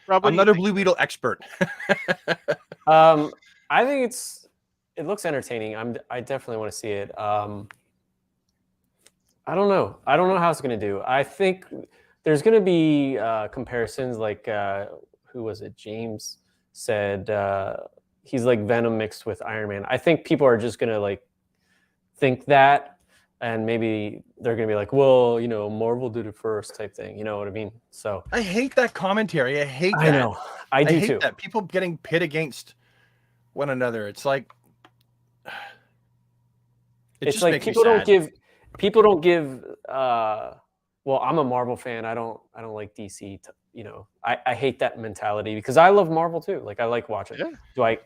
Rob, I'm not a Blue Beetle expert. I think it looks entertaining. I definitely want to see it. I don't know how it's going to do. I think there's going to be comparisons like who was it? James said he's like Venom mixed with Iron Man. I think people are just going to think that, and maybe they're going to be like, well, Marvel did it first type thing. You know what I mean? So I hate that commentary. I hate that. I know. I do hate too. That. People getting pit against one another. It's like it's like people don't give well, I'm a Marvel fan. I don't like DC. I hate that mentality because I love Marvel too. Like I like watching. Yeah.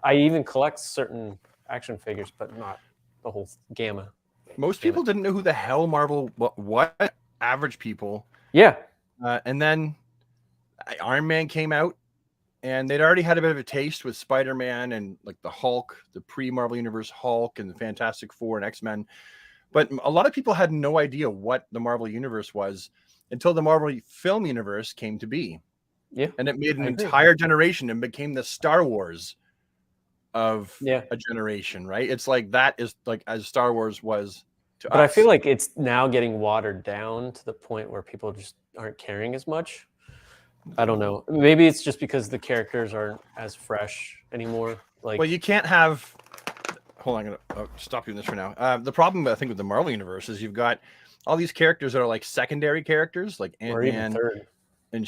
I even collect certain action figures, but not the whole gamma. Most people didn't know who the hell Marvel what average people. Yeah. And then Iron Man came out, and they'd already had a bit of a taste with Spider-Man and like the Hulk, the pre-Marvel Universe Hulk, and the Fantastic Four and X-Men. But a lot of people had no idea what the Marvel Universe was until the Marvel Film Universe came to be. Yeah. And it made an entire generation and became the Star Wars of a generation, right? It's like that is like as Star Wars was to us. But I feel like it's now getting watered down to the point where people just aren't caring as much. I don't know. Maybe it's just because the characters aren't as fresh anymore. Well, you can't have. Hold on, I'm gonna stop doing this for now. The problem I think with the Marvel Universe is you've got all these characters that are like secondary characters, like Ant-Man, and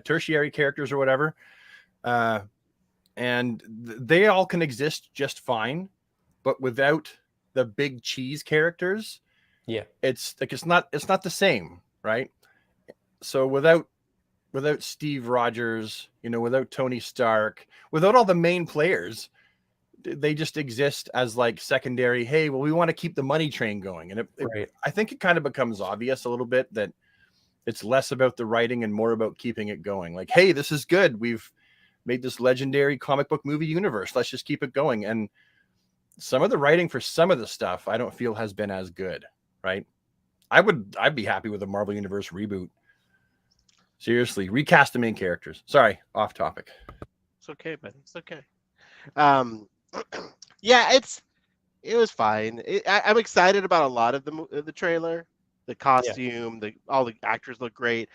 tertiary characters or whatever, and they all can exist just fine, but without the big cheese characters, it's not the same, right? So without Steve Rogers, without Tony Stark, without all the main players, they just exist as like secondary. Hey, well, we want to keep the money train going. And I think it kind of becomes obvious a little bit that it's less about the writing and more about keeping it going. Like, hey, this is good. We've made this legendary comic book movie universe. Let's just keep it going. And some of the writing for some of the stuff I don't feel has been as good, right? I'd be happy with a Marvel Universe reboot. Seriously, recast the main characters. Sorry, off topic. It's okay, man. It's okay. Yeah, it was fine. I'm excited about a lot of the trailer, the costume, all the actors look great.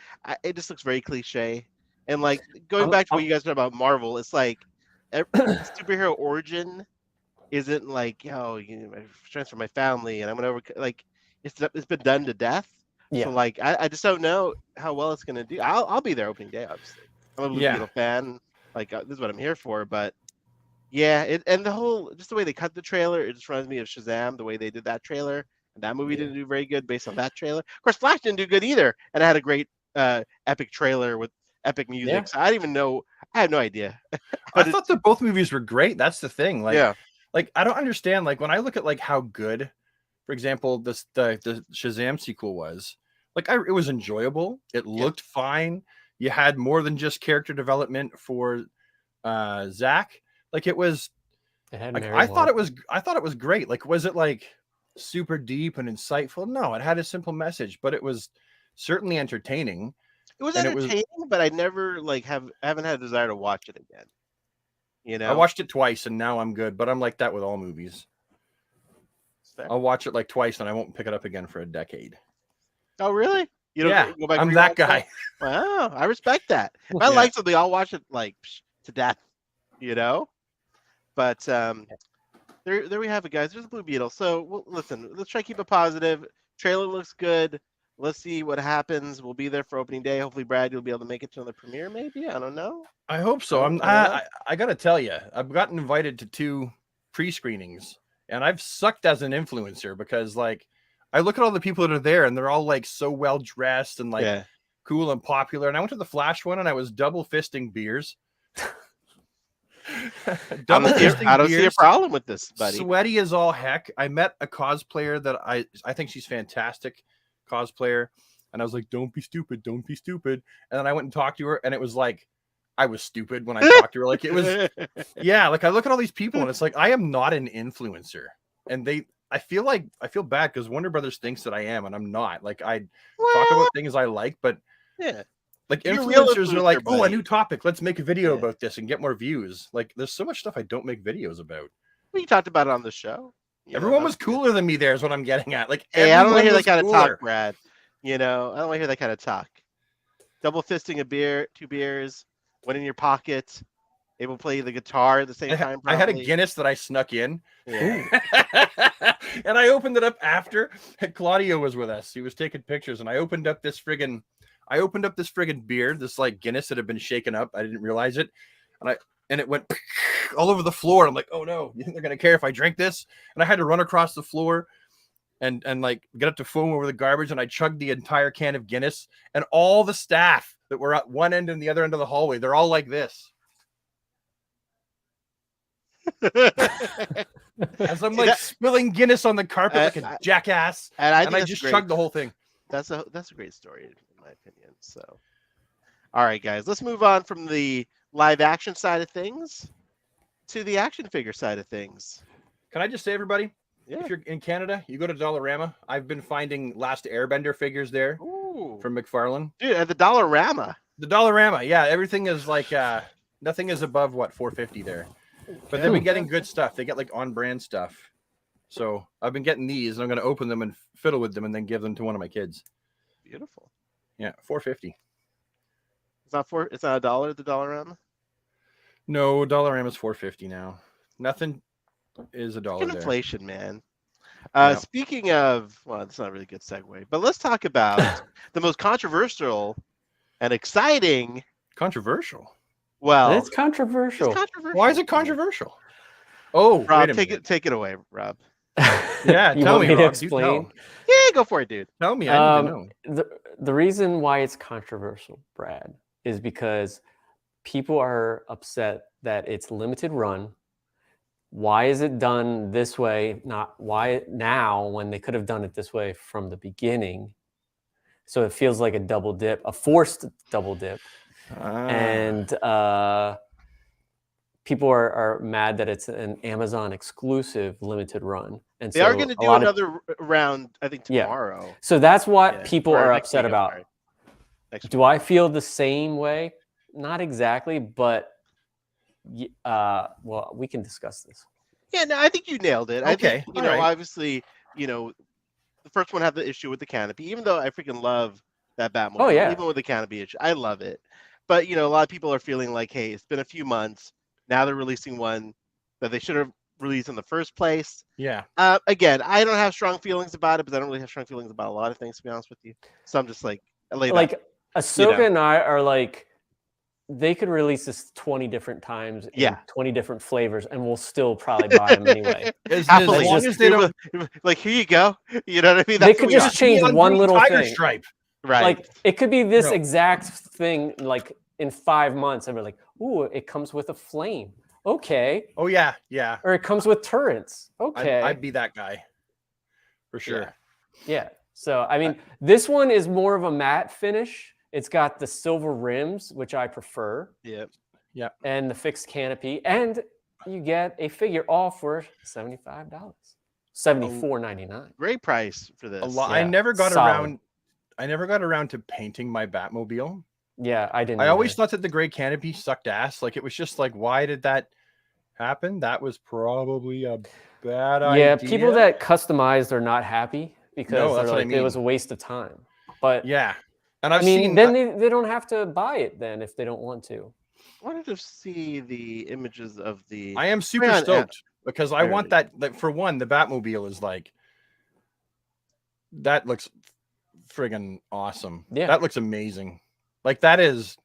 It just looks very cliche, and like going back to what you guys said about Marvel, it's like superhero origin isn't like I transfer my family and I'm gonna it's been done to death. Yeah. So like I just don't know how well it's gonna do. I'll be there opening day, obviously. I'm a Blue Beetle fan. Like this is what I'm here for, but. Yeah, and the way they cut the trailer, it just reminds me of Shazam, the way they did that trailer. And that movie didn't do very good based on that trailer. Of course, Flash didn't do good either. And it had a great epic trailer with epic music. Yeah. So I didn't even know. I had no idea. I thought that both movies were great. That's the thing. Like I don't understand. Like when I look at like how good for example, the Shazam sequel was. Like, it was enjoyable. It looked fine. You had more than just character development for Zach. Like, it was. Like, I thought it was great. Like, was it like super deep and insightful? No, it had a simple message, but it was certainly entertaining. It was entertaining, but I never haven't had a desire to watch it again. You know, I watched it twice and now I'm good, but I'm like that with all movies. I'll watch it like twice and I won't pick it up again for a decade. Oh, really? You don't go back I'm that guy. Wow, I respect that. If I like something, I'll watch it like to death. You know, but there we have it, guys. There's a Blue Beetle. So listen, let's try to keep it positive. Trailer looks good. Let's see what happens. We'll be there for opening day. Hopefully, Brad, you'll be able to make it to the premiere. Maybe, I don't know. I hope so. I gotta tell you, I've gotten invited to 2 pre-screenings, and I've sucked as an influencer because, like, I look at all the people that are there, and they're all like so well dressed and like cool and popular. And I went to the Flash one, and I was double fisting beers. I don't see a problem with this, buddy. Sweaty as all heck. I met a cosplayer that I think she's fantastic cosplayer, and I was like, don't be stupid, don't be stupid. And then I went and talked to her, and it was like I was stupid when I talked to her. Like, it was like I look at all these people and it's like I am not an influencer, and I feel bad because Warner Brothers thinks that I am, and I'm not. Like, I talk about things I like, but like, influencers are like, oh, a new topic, let's make a video about this and get more views. Like, there's so much stuff I don't make videos about. We talked about it on the show. Everyone was cooler than me there is what I'm getting at. Like, hey, I don't want to hear that kind of talk, Brad. You know, I don't want to hear that kind of talk. Double fisting a beer, 2 beers, one in your pocket, able to play the guitar at the same time. I had a Guinness that I snuck in. And I opened it up after. Claudio was with us. He was taking pictures, and I opened up this friggin' beer, this like Guinness that had been shaken up. I didn't realize it. And it went all over the floor. I'm like, oh no, you think they're gonna care if I drink this? And I had to run across the floor and like get up to foam over the garbage, and I chugged the entire can of Guinness. And all the staff that were at one end and the other end of the hallway, they're all like this. As I'm spilling Guinness on the carpet like a jackass, and I just chugged the whole thing. That's a great story, in my opinion. So, all right, guys, let's move on from the live action side of things to the action figure side of things. Can I just say, everybody, if you're in Canada, you go to Dollarama. I've been finding Last Airbender figures there from McFarlane. Dude, at the Dollarama. The Dollarama, yeah, everything is like nothing is above $4.50 there. But they've been getting good stuff. They get like on-brand stuff. So I've been getting these, and I'm going to open them and fiddle with them, and then give them to one of my kids. Beautiful. Yeah, $4.50. It's not $1 at the Dollarama. No, Dollarama is $4.50 now. Nothing is $1 there. Inflation, man. Speaking of, well, that's not a really good segue, but let's talk about the most controversial and exciting. Controversial. Well, it's controversial. Why is it controversial? Oh, Rob, take it away, Rob. Yeah, tell me, Rob. Explain? Yeah, go for it, dude. Tell me. I need to know. The reason why it's controversial, Brad, is because people are upset that it's limited run. Why is it done this way? Not why now when they could have done it this way from the beginning. So it feels like a double dip, a forced double dip. And people are mad that it's an Amazon exclusive limited run. And they are going to do another round, I think, tomorrow. Yeah. So that's what people are upset about. Do I feel the same way? Not exactly, but well, we can discuss this. Yeah, no, I think you nailed it. Okay. I think, obviously, the first one had the issue with the canopy, even though I freaking love that Batmobile. Oh, yeah. Even with the canopy issue, I love it. But, a lot of people are feeling like, hey, it's been a few months. Now they're releasing one that they should have released in the first place. Yeah. Again, I don't have strong feelings about it, but I don't really have strong feelings about a lot of things, to be honest with you. So I'm just like, Ahsoka and I are like, they could release this 20 different times in 20 different flavors, and we'll still probably buy them anyway. As long as they don't, like, here you go. You know what I mean? They could just change one little thing. Stripe. Right. Like, it could be this exact thing, like, in 5 months, and we're like, ooh, it comes with a flame. Okay. Oh, yeah. Yeah. Or it comes with turrets. Okay. I'd be that guy. for sure. Yeah. So I mean, this one is more of a matte finish. It's got the silver rims, which I prefer. Yep. Yep. And the fixed canopy, and you get a figure all for $75, $74.99. Great price for this. A lot. Yeah, I never got solid. around to painting my Batmobile. Yeah, I didn't. I always thought that the gray canopy sucked ass. Like, it was just like, why did that happen? That was probably a bad idea. Yeah, people that customized are not happy because that's what I mean. It was a waste of time. But yeah, and I've seen. seen Then they don't have to buy it then if they don't want to. I wanted to see the images of the. I am super stoked because I want that. Like, for one, the Batmobile is like, that looks friggin' awesome. Yeah, that looks amazing. Like, that is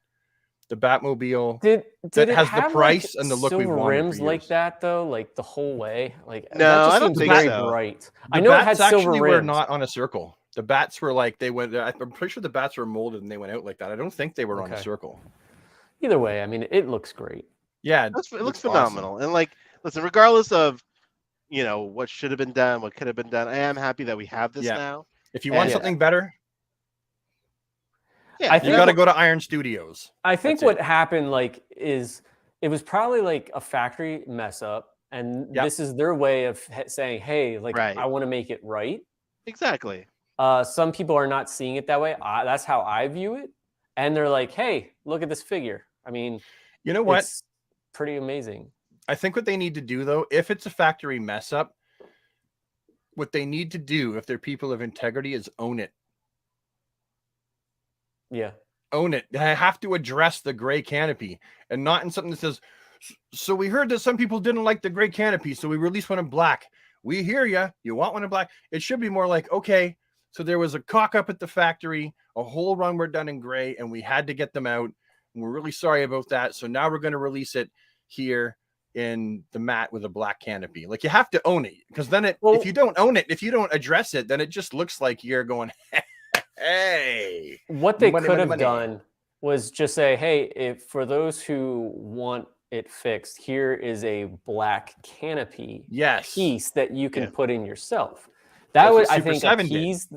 the Batmobile. Did that it has have the price like and the look we wanted rims for like years. that though? Like the whole way? Like No, that just I don't seems think very so. bright. The I know it had bats silver actually rims. were not on a circle. The bats were like, they went. I'm pretty sure the bats were molded and they went out like that. I don't think they were on a circle. Either way, I mean, it looks great. Yeah, it looks phenomenal. Awesome. And like, listen, regardless of what should have been done, what could have been done, I am happy that we have this now. If you want something better, I think you got to go to Iron Studios. I think what happened is it was probably like a factory mess up, and this is their way of saying, "Hey, like I want to make it right." Exactly. Some people are not seeing it that way. That's how I view it, and they're like, "Hey, look at this figure." I mean, you know what? It's pretty amazing. I think what they need to do, though, if it's a factory mess up, what they need to do, if they're people of integrity, is own it. Yeah. Own it. I have to address the gray canopy and not in something that says, so we heard that some people didn't like the gray canopy, so we released one in black. We hear you. You want one in black? It should be more like, okay, so there was a cock up at the factory, a whole run were done in gray, and we had to get them out. And we're really sorry about that. So now we're going to release it here in the matte with a black canopy. Like, you have to own it, because then if you don't own it, if you don't address it, then it just looks like you're going, hey. What they could have done was just say, hey, for those who want it fixed, here is a black canopy piece that you can put in yourself. That would, I think, appease.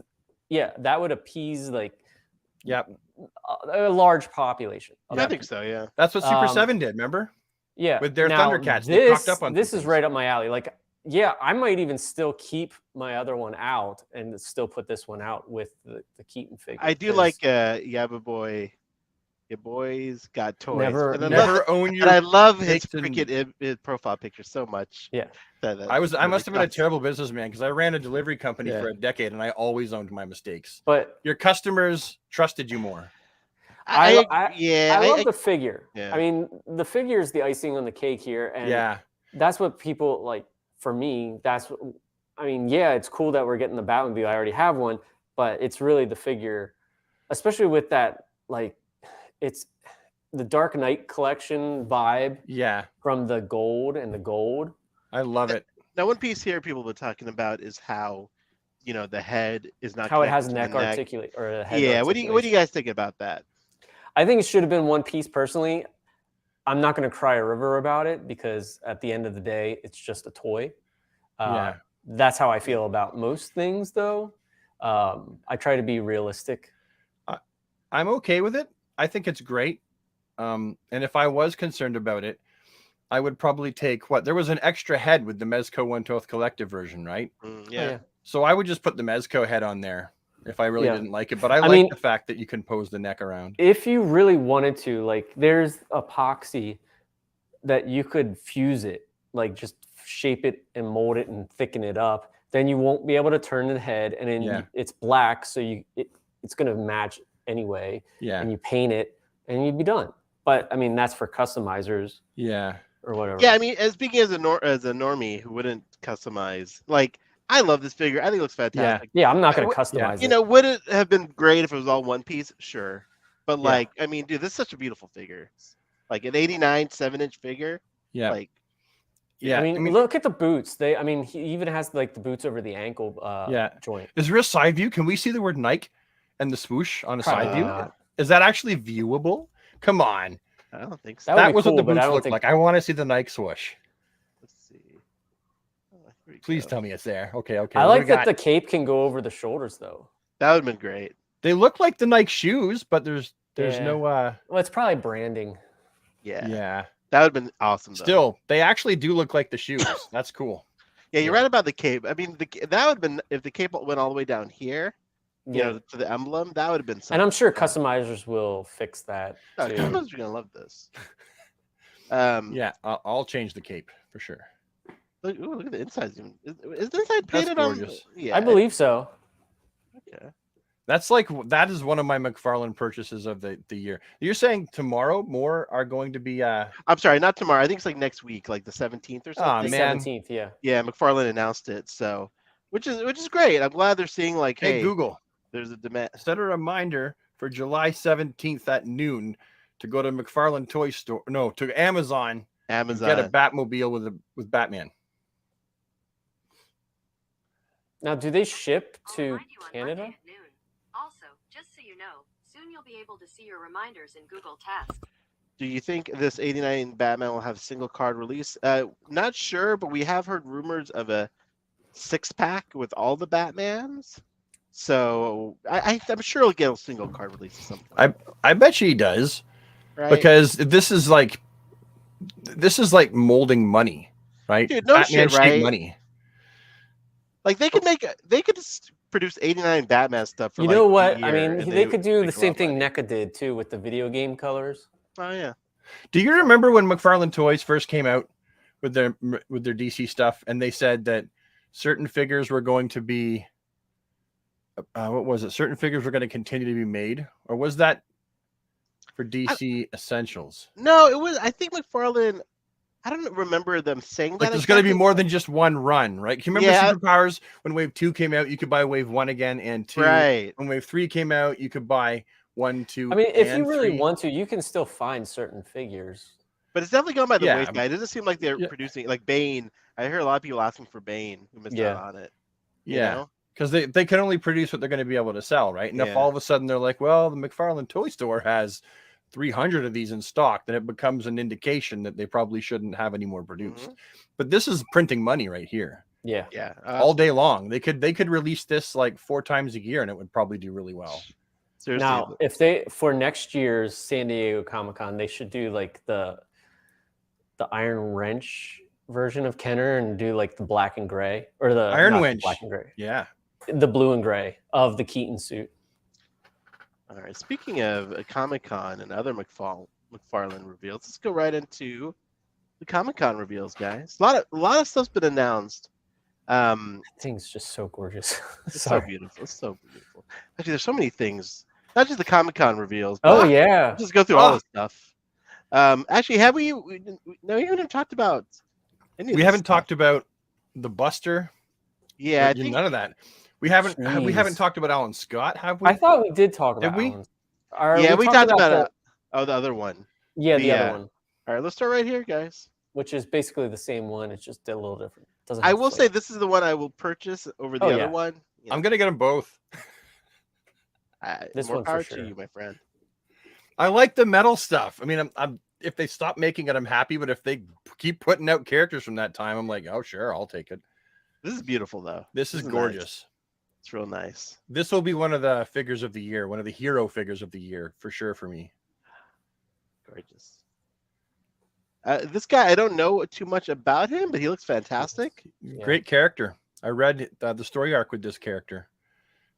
Yeah, that would appease like a large population. I think so. Yeah, that's what Super 7 did. Remember? Yeah, with their Thundercats, they cocked up on this is right up my alley. Like, yeah, I might even still keep my other one out and still put this one out with the Keaton figure. I do like Boy. Your boy's got toys. Never own your. And I love his freaking profile picture so much. Yeah, I must have been a terrible businessman because I ran a delivery company for a decade and I always owned my mistakes. But your customers trusted you more. I love the figure. Yeah. I mean, the figure is the icing on the cake here, and that's what people like. For me, that's what I mean. Yeah, it's cool that we're getting the Batmobile. I already have one, but it's really the figure, especially with that like. It's the Dark Knight collection vibe. Yeah. From the gold and the gold. I love it. Now, one piece here people were talking about is how, the head is not. How it has neck articulate or a head. Yeah. What do you guys think about that? I think it should have been one piece. Personally, I'm not going to cry a river about it because at the end of the day, it's just a toy. That's how I feel about most things, though. I try to be realistic. I'm okay with it. I think it's great. And if I was concerned about it, I would probably take there was an extra head with the Mezco 1/12 collective version, right? Yeah. So I would just put the Mezco head on there if I really didn't like it. But I like the fact that you can pose the neck around. If you really wanted to, like, there's epoxy that you could fuse it, like just shape it and mold it and thicken it up. Then you won't be able to turn the head, and then it's black, so it's going to match anyway. Yeah. And you paint it and you'd be done. But I mean, that's for customizers. Yeah. Or whatever. Yeah, I mean, speaking as a normie who wouldn't customize, like, I love this figure. I think it looks fantastic. Yeah, I'm not going to customize it. Would it have been great if it was all one piece? Sure. But like, I mean, dude, this is such a beautiful figure. Like an 89 7-inch figure. Yeah. Like, I mean, look at the boots. He even has like the boots over the ankle joint. Is there a side view? Can we see the word Nike and the swoosh on a side view? Is that actually viewable? Come on. I don't think so. That was what the boots look like. I want to see the Nike swoosh. Let's see. Oh, here we Please tell me it's there. Okay. I like that the cape can go over the shoulders though. That would have been great. They look like the Nike shoes, but there's no. Well, it's probably branding. Yeah. That would have been awesome. Though. Still, they actually do look like the shoes. That's cool. Yeah, you're right about the cape. I mean, that would have been if the cape went all the way down here. You know, to the emblem, that would have been something. And I'm sure customizers will fix that. Oh, customizers are gonna love this. Yeah, I'll change the cape for sure. Look at the inside. Is the inside painted on? Yeah, I believe so. Okay. That is one of my McFarlane purchases of the year. You're saying tomorrow more are going to be I'm sorry, not tomorrow. I think it's like next week, like the 17th or something. Oh man. 17th, yeah. Yeah, McFarlane announced it, so which is great. I'm glad they're seeing like, hey, Google, there's a demand. Set a reminder for July 17th at noon to go to McFarlane Toy Store. No, to Amazon. Get a Batmobile with Batman. Now, do they ship to Canada? Also, just so you know, soon you'll be able to see your reminders in Google Tasks. Do you think this 89 Batman will have single card release? Not sure, but we have heard rumors of a 6-pack with all the Batmans. So I'm sure he'll get a single card release at some point. I bet he does, right? Because this is like molding money, right? Dude, no Batman shit, right? Money. Like they could just produce 89 Batman stuff. For you know like what? I mean, they could do the same thing NECA did too with the video game colors. Oh yeah. Do you remember when McFarlane Toys first came out with their DC stuff, and they said that certain figures were going to be what was it? Certain figures were going to continue to be made, or was that for DC Essentials? No, it was. I think McFarlane. I don't remember them saying that. Like there's going to be more than just one run, right? Can you remember Superpowers when Wave 2 came out? You could buy Wave 1 again and 2. Right. When Wave 3 came out, you could buy 1, 2. I mean, if you really want to, you can still find certain figures. But it's definitely gone by the wayside. It doesn't seem like they're producing like Bane. I hear a lot of people asking for Bane who missed out on it. Yeah. Because they can only produce what they're going to be able to sell, right? And if all of a sudden they're like, well, the McFarlane Toy Store has 300 of these in stock, then it becomes an indication that they probably shouldn't have any more produced. But this is printing money right here. Yeah. All day long. They could release this like 4 times a year and it would probably do really well. Seriously. Now, if they for next year's San Diego Comic-Con, they should do like the Iron Wrench version of Kenner and do like the black and gray or the Iron Wrench. Black and gray. Yeah. The blue and gray of the Keaton suit. All right. Speaking of Comic-Con and other McFarlane reveals, let's go right into the Comic-Con reveals, guys. A lot of stuff's been announced. That thing's just so gorgeous. It's so beautiful. It's so beautiful. Actually, there's so many things. Not just the Comic-Con reveals. Oh yeah. Just go through all this stuff. Actually, have we? No, we haven't talked about. We haven't talked about the Buster. Yeah, I think, none of that. We haven't talked about Alan Scott, have we? I thought we did talk about. Did we? Alan. We talked about the other one. Yeah, the other one. All right, let's start right here, guys. Which is basically the same one. It's just a little different. I will say this is the one I will purchase over the other one. I'm gonna get them both. This more power to you, my friend. I like the metal stuff. I mean, I'm if they stop making it, I'm happy. But if they keep putting out characters from that time, I'm like, oh sure, I'll take it. This is beautiful, though. This is gorgeous. Nice. It's real nice. This will be one of the figures of the year, one of the hero figures of the year for sure for me. Gorgeous. This guy, I don't know too much about him, but he looks fantastic. Great character. I read the story arc with this character.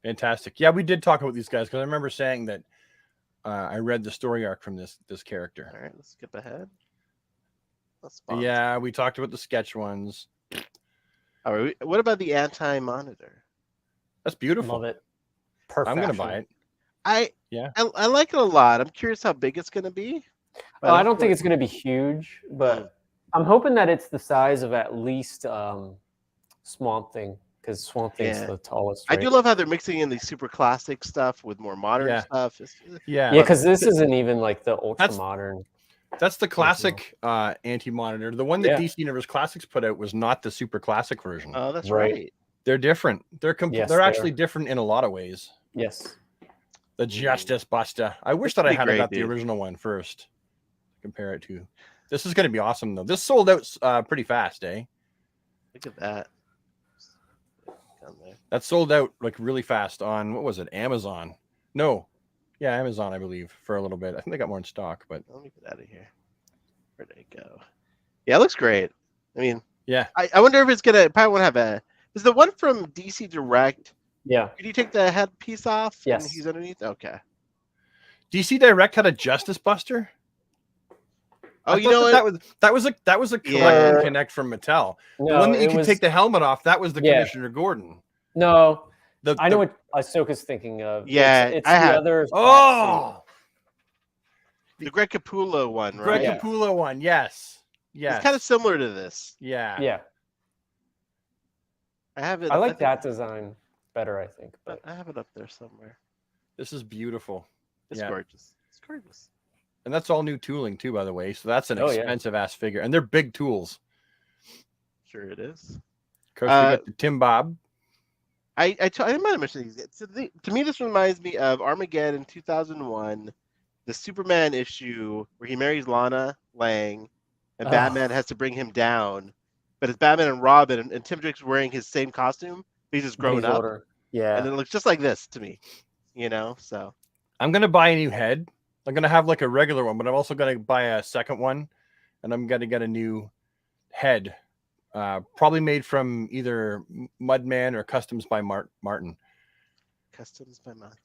Fantastic. Yeah, we did talk about these guys because I remember saying that I read the story arc from this character. All right, let's skip ahead. Yeah, we talked about the sketch ones. All right, what about the anti-monitor? That's beautiful. Love it. Perfect. I'm gonna buy it. I like it a lot. I'm curious how big it's gonna be. I don't think it's gonna be huge, but I'm hoping that it's the size of at least Swamp Thing, because Swamp Thing's the tallest. Right? I do love how they're mixing in the super classic stuff with more modern stuff. Yeah, because this isn't even like the ultra modern. That's the classic anti-monitor. The one that DC Universe Classics put out was not the super classic version. Oh, that's right. They're different. They're actually different in a lot of ways. Yes. The Justice Buster. I wish that I had got the original one first to compare it to. This is going to be awesome, though. This sold out pretty fast, eh? Look at that. down there. That sold out like really fast on, what was it, Amazon? No. Yeah, Amazon, I believe, for a little bit. I think they got more in stock, but let me get out of here. Where'd it go? Yeah, it looks great. I mean, yeah. I wonder if it's gonna probably won't have a. Is the one from DC Direct? Yeah. Could you take the headpiece off? Yes. And he's underneath. Okay. DC Direct had a Justice Buster. Oh, you know what? That was a collecting connect from Mattel. No, the one that you can take the helmet off. That was the Commissioner Gordon. No, I know what Ahsoka's thinking of. Yeah, it's the other. Oh, the Greg Capullo one, Greg right? Capullo one. Yes. It's kind of similar to this. Yeah. Yeah. I have it. I like that design better, I think. But I have it up there somewhere. This is beautiful. It's gorgeous. It's gorgeous. And that's all new tooling too, by the way. So that's an expensive ass figure, and they're big tools. Sure, it is. Of course, we got the Tim Bob. I might have mentioned these. To me, this reminds me of Armageddon 2001, the Superman issue where he marries Lana Lang, and Batman has to bring him down. But it's Batman and Robin, and Tim Drake's wearing his same costume, but he's just grown up. Older. Yeah. And it looks just like this to me, So I'm gonna buy a new head. I'm gonna have like a regular one, but I'm also gonna buy a second one, and I'm gonna get a new head, probably made from either Mudman or Customs by Martin. Customs by Martin.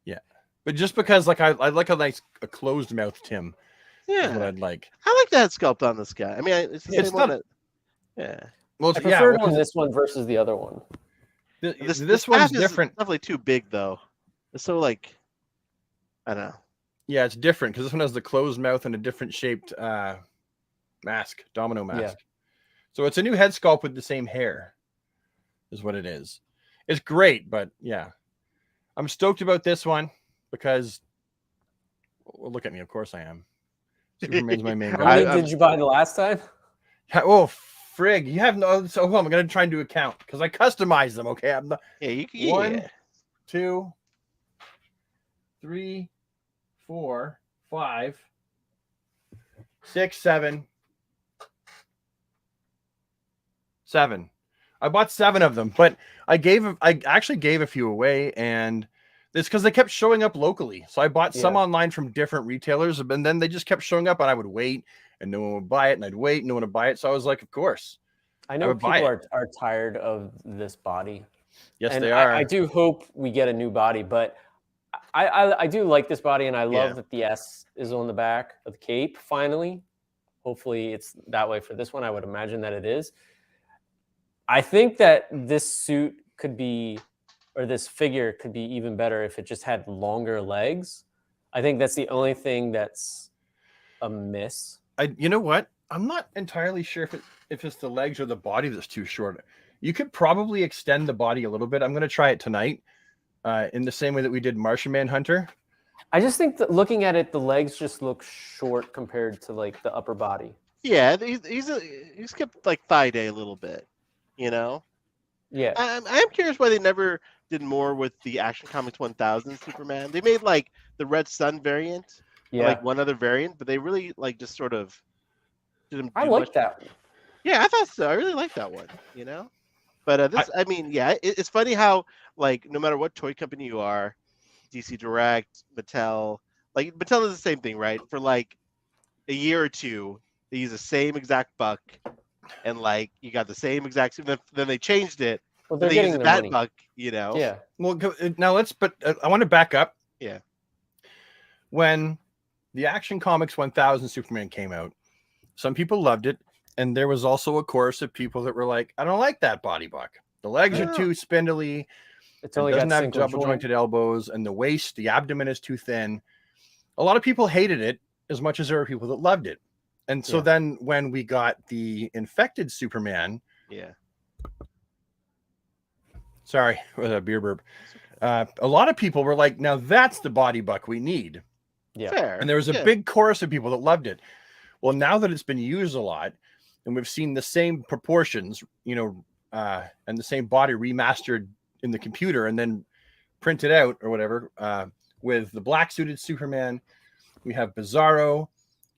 Yeah, but just because like I like a closed mouth Tim. Yeah, what I'd like. I like the head sculpt on this guy. I mean, it's the same one that. Yeah. Well, I prefer it on this one versus the other one. This one's different. Definitely too big though. It's so like, I don't know. Yeah, it's different because this one has the closed mouth and a different shaped mask, domino mask. Yeah. So it's a new head sculpt with the same hair, is what it is. It's great, but yeah, I'm stoked about this one because, well, look at me. Of course I am. Superman's my main guy. How many did you buy the last time? Oh, frig! You have no. So I'm gonna try and do a count because I customize them. Okay, I'm not. Yeah, you can. 1, 2, 3, 4, 5, 6, 7. I bought 7 of them, but I actually gave a few away, and it's because they kept showing up locally. So I bought some online from different retailers, and then they just kept showing up, and I would wait, and no one would buy it, and I'd wait, and no one would buy it. So I was like, of course. I know people are tired of this body. Yes, and they are. I do hope we get a new body, but I do like this body, and I love that the S is on the back of the cape. Finally, hopefully it's that way for this one. I would imagine that it is. I think that this suit could be, or this figure could be even better if it just had longer legs. I think that's the only thing that's a miss. You know what? I'm not entirely sure if it's the legs or the body that's too short. You could probably extend the body a little bit. I'm going to try it tonight. In the same way that we did Martian Manhunter. I just think that looking at it, the legs just look short compared to like the upper body. Yeah, he's kept like thigh day a little bit, Yeah. I'm curious why they never did more with the Action Comics 1000 Superman. They made like the Red Sun variant, like one other variant, but they really like just sort of didn't. I like that one. Yeah, I thought so. I really like that one. But this, I mean, yeah, it's funny how like no matter what toy company you are, DC Direct, Mattel, like Mattel is the same thing, right? For like a year or two, they use the same exact buck, and like you got the same exact. Then they changed it. Well, they're they getting use their that money. buck, Yeah. Well, now but I want to back up. Yeah. When the Action Comics 1000 Superman came out, some people loved it. And there was also a chorus of people that were like, I don't like that body buck. The legs are too spindly. It doesn't have double jointed elbows, and the waist, the abdomen is too thin. A lot of people hated it as much as there were people that loved it. And so then when we got the infected Superman, sorry, with a beer burp. A lot of people were like, now that's the body buck we need. Yeah. Fair. And there was a big chorus of people that loved it. Well, now that it's been used a lot, and we've seen the same proportions, and the same body remastered in the computer and then printed out or whatever, with the black suited Superman, we have Bizarro,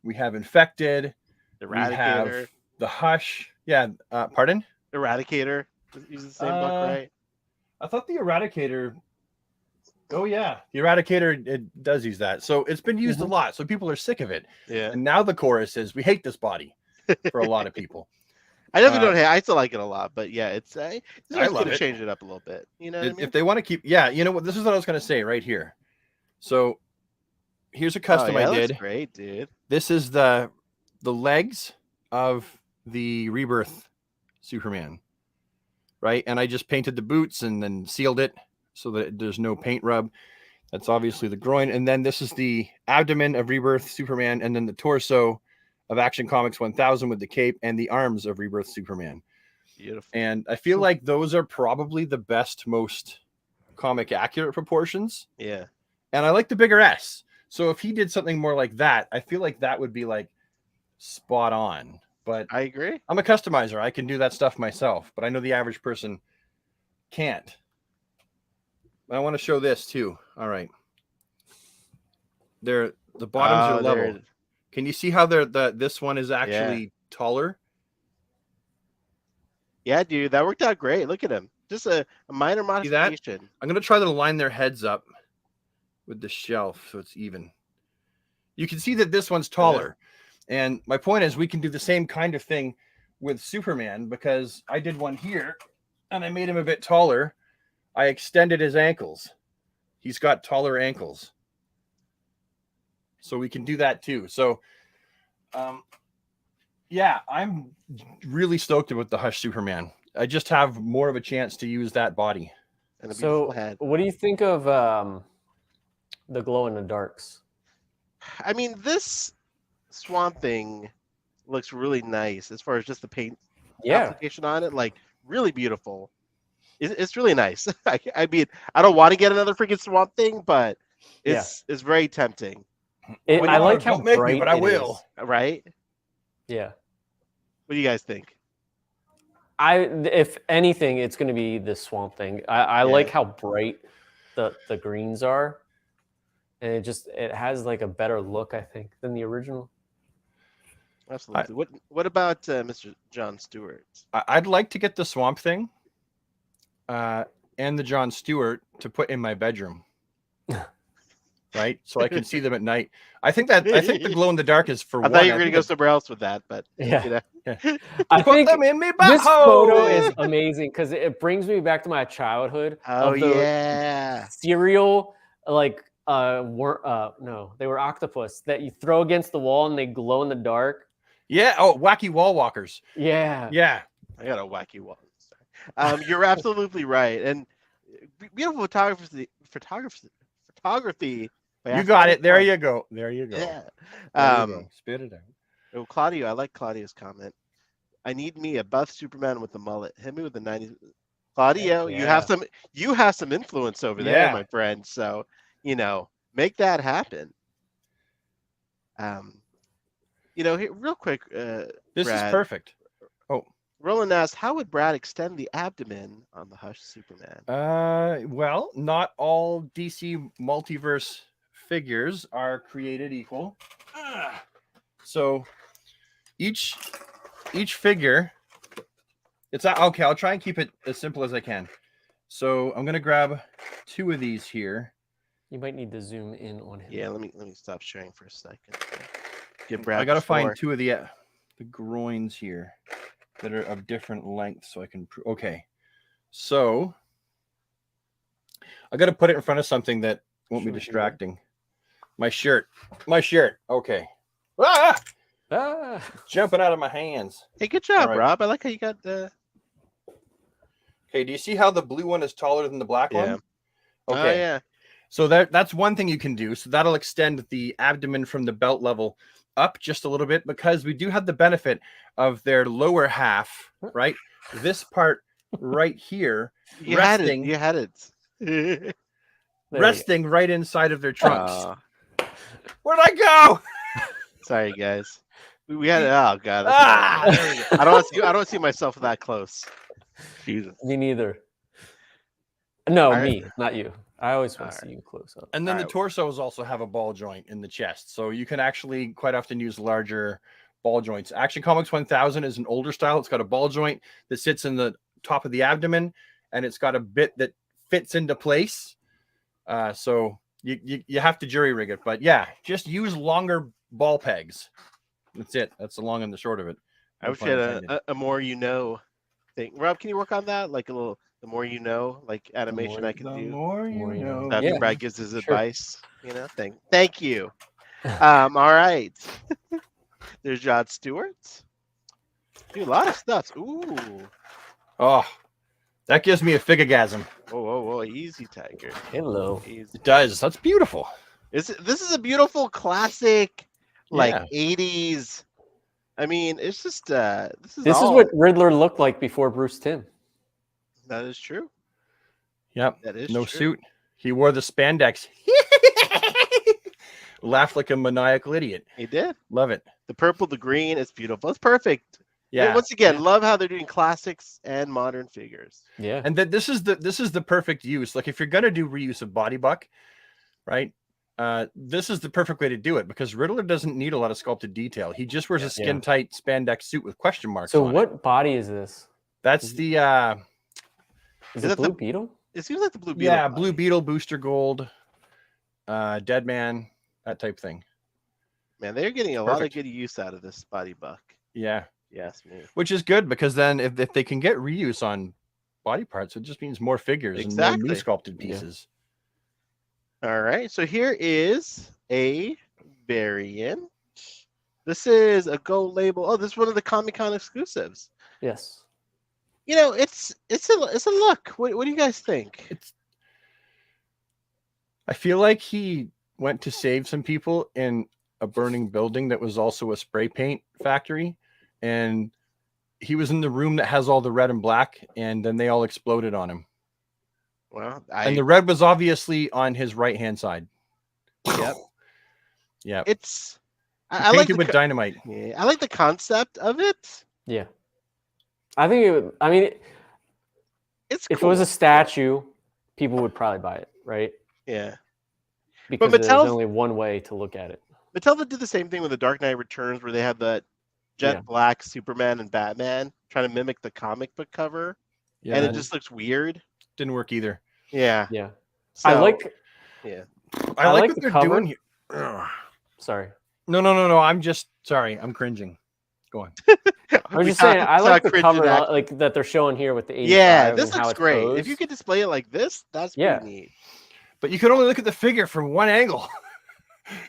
we have Infected, Eradicator, we have the Hush. Yeah, pardon? Eradicator. Use the same book, right? I thought the Eradicator. Oh yeah, the Eradicator, it does use that. So it's been used a lot. So people are sick of it. Yeah. And now the chorus is, we hate this body for a lot of people. I definitely don't hate. I still like it a lot, but yeah, it's I love to it. change it up a little bit. You know what I mean? If they want to keep, yeah, you know what? This is what I was going to say right here. So here's a custom I did. Looks great, dude. This is the legs of the Rebirth Superman, right? And I just painted the boots and then sealed it so that there's no paint rub. That's obviously the groin. And then this is the abdomen of Rebirth Superman, and then the torso of Action Comics 1000 with the cape, and the arms of Rebirth Superman. Beautiful. And I feel like those are probably the best, most comic accurate proportions. Yeah. And I like the bigger S. So if he did something more like that, I feel like that would be like spot on. But I agree. I'm a customizer. I can do that stuff myself, but I know the average person can't. I want to show this too. All right. The bottoms are level. Can you see how this one is actually taller? Yeah, dude, that worked out great. Look at him. Just a minor modification. I'm going to try to line their heads up with the shelf so it's even. You can see that this one's taller. Yeah. And my point is we can do the same kind of thing with Superman, because I did one here and I made him a bit taller. I extended his ankles. He's got taller ankles. So we can do that too. So, yeah, I'm really stoked with the Hush Superman. I just have more of a chance to use that body. And so, what do you think of the glow in the darks? I mean, this Swamp Thing looks really nice as far as just the paint application on it. Like, really beautiful. It's really nice. I mean, I don't want to get another freaking Swamp Thing, but it's very tempting. I like how bright but I will. Right? Yeah. What do you guys think? If anything, it's going to be the Swamp Thing. I like how bright the greens are, and it has like a better look, I think, than the original. Absolutely. What about Mr. John Stewart? I'd like to get the Swamp Thing and the John Stewart to put in my bedroom. Right, so I can see them at night. I think the glow in the dark is for. I thought you were going to go somewhere else with that, but yeah. You know. I put think them in me this photo is amazing because it brings me back to my childhood. Oh of the yeah, cereal no, they were octopus that you throw against the wall and they glow in the dark. Yeah. Oh, wacky wall walkers. Yeah. Yeah. I got a wacky wall. You're absolutely right, and beautiful photography. You got it. There you go. There you go. Yeah. Spit it out. Oh, Claudio, I like Claudio's comment. I need me a buff Superman with a mullet. Hit me with the 90s. Claudio, you have some influence over there, my friend. So, make that happen. Here, real quick, this Brad, is perfect. Oh. Roland asked, how would Brad extend the abdomen on the Hush Superman? Well, not all DC multiverse figures are created equal. So each figure, it's okay. I'll try and keep it as simple as I can. So I'm gonna grab 2 of these here. You might need to zoom in on him. Yeah, let me stop sharing for a second. Give Brad. I gotta find 2 of the groins here that are of different lengths so I can. Okay, so I got to put it in front of something that won't be distracting. My shirt. Okay. Jumping out of my hands. Hey, good job, Rob. I like how you got the. Okay, do you see how the blue one is taller than the black one? Okay. Oh, yeah. So that's one thing you can do. So that'll extend the abdomen from the belt level up just a little bit, because we do have the benefit of their lower half, right? This part right here, you had it. Resting right inside of their trunks. Where'd I go? Sorry, guys. We had it. Oh god. I don't want to see myself that close. Jesus. Me neither. No, me, not you. I always want to see you close up. And then the torsos also have a ball joint in the chest, so you can actually quite often use larger ball joints. Action Comics 1000 is an older style. It's got a ball joint that sits in the top of the abdomen, and it's got a bit that fits into place. So you have to jury rig it, but yeah, just use longer ball pegs. That's it. That's the long and the short of it. I wish you had a more thing. Rob, can you work on that? Like a little, the more you know, like animation I can do. The more you know. After Brad gives his advice, Thank you. All right. There's John Stewart. Do a lot of stuff. Ooh. Oh, that gives me a figagasm. Whoa. Easy, Tiger. Hello. Easy. It does. That's beautiful. This is a beautiful classic, 80s. I mean, it's just this is what Riddler looked like before Bruce Timm. That is true. Yep. That is no true. suit. He wore the spandex. Laughed like a maniacal idiot. He did. Love it. The purple, the green, it's beautiful. It's perfect. Yeah. And once again, love how they're doing classics and modern figures. Yeah. And that this is the perfect use. Like if you're gonna do reuse of body buck, right? This is the perfect way to do it because Riddler doesn't need a lot of sculpted detail. He just wears a skin tight spandex suit with question marks. So on what it. body is this? That's the is it Blue Beetle? It seems like the Blue Beetle. Yeah, body. Blue Beetle, Booster Gold, Dead Man, that type thing. Man, they're getting a lot of good use out of this body buck. Yeah. Yes, me. Which is good because then if they can get reuse on body parts, it just means more figures and more new sculpted pieces. All right, so here is a variant. This is a gold label. Oh, this is one of the Comic-Con exclusives. Yes. It's a look. What do you guys think? I feel like he went to save some people in a burning building that was also a spray paint factory, and he was in the room that has all the red and black, and then they all exploded on him. Well, and the red was obviously on his right-hand side. Yep. Yeah. It's I like it with dynamite. Yeah, I like the concept of it. Yeah. I think it would, I mean, it's if it was a statue, people would probably buy it, right? Yeah. Because there's only one way to look at it. Mattel did the same thing with the Dark Knight Returns, where they had that jet black Superman and Batman trying to mimic the comic book cover. Yeah. And it just looks weird. Didn't work either. Yeah. Yeah. So, I like what the they're cover. doing here. Sorry. No. I'm just sorry. I'm cringing. Go on. I was just saying, I like the cover like that they're showing here with the 85. Yeah, this looks great. Posed. If you could display it like this, that's pretty neat. But you can only look at the figure from one angle.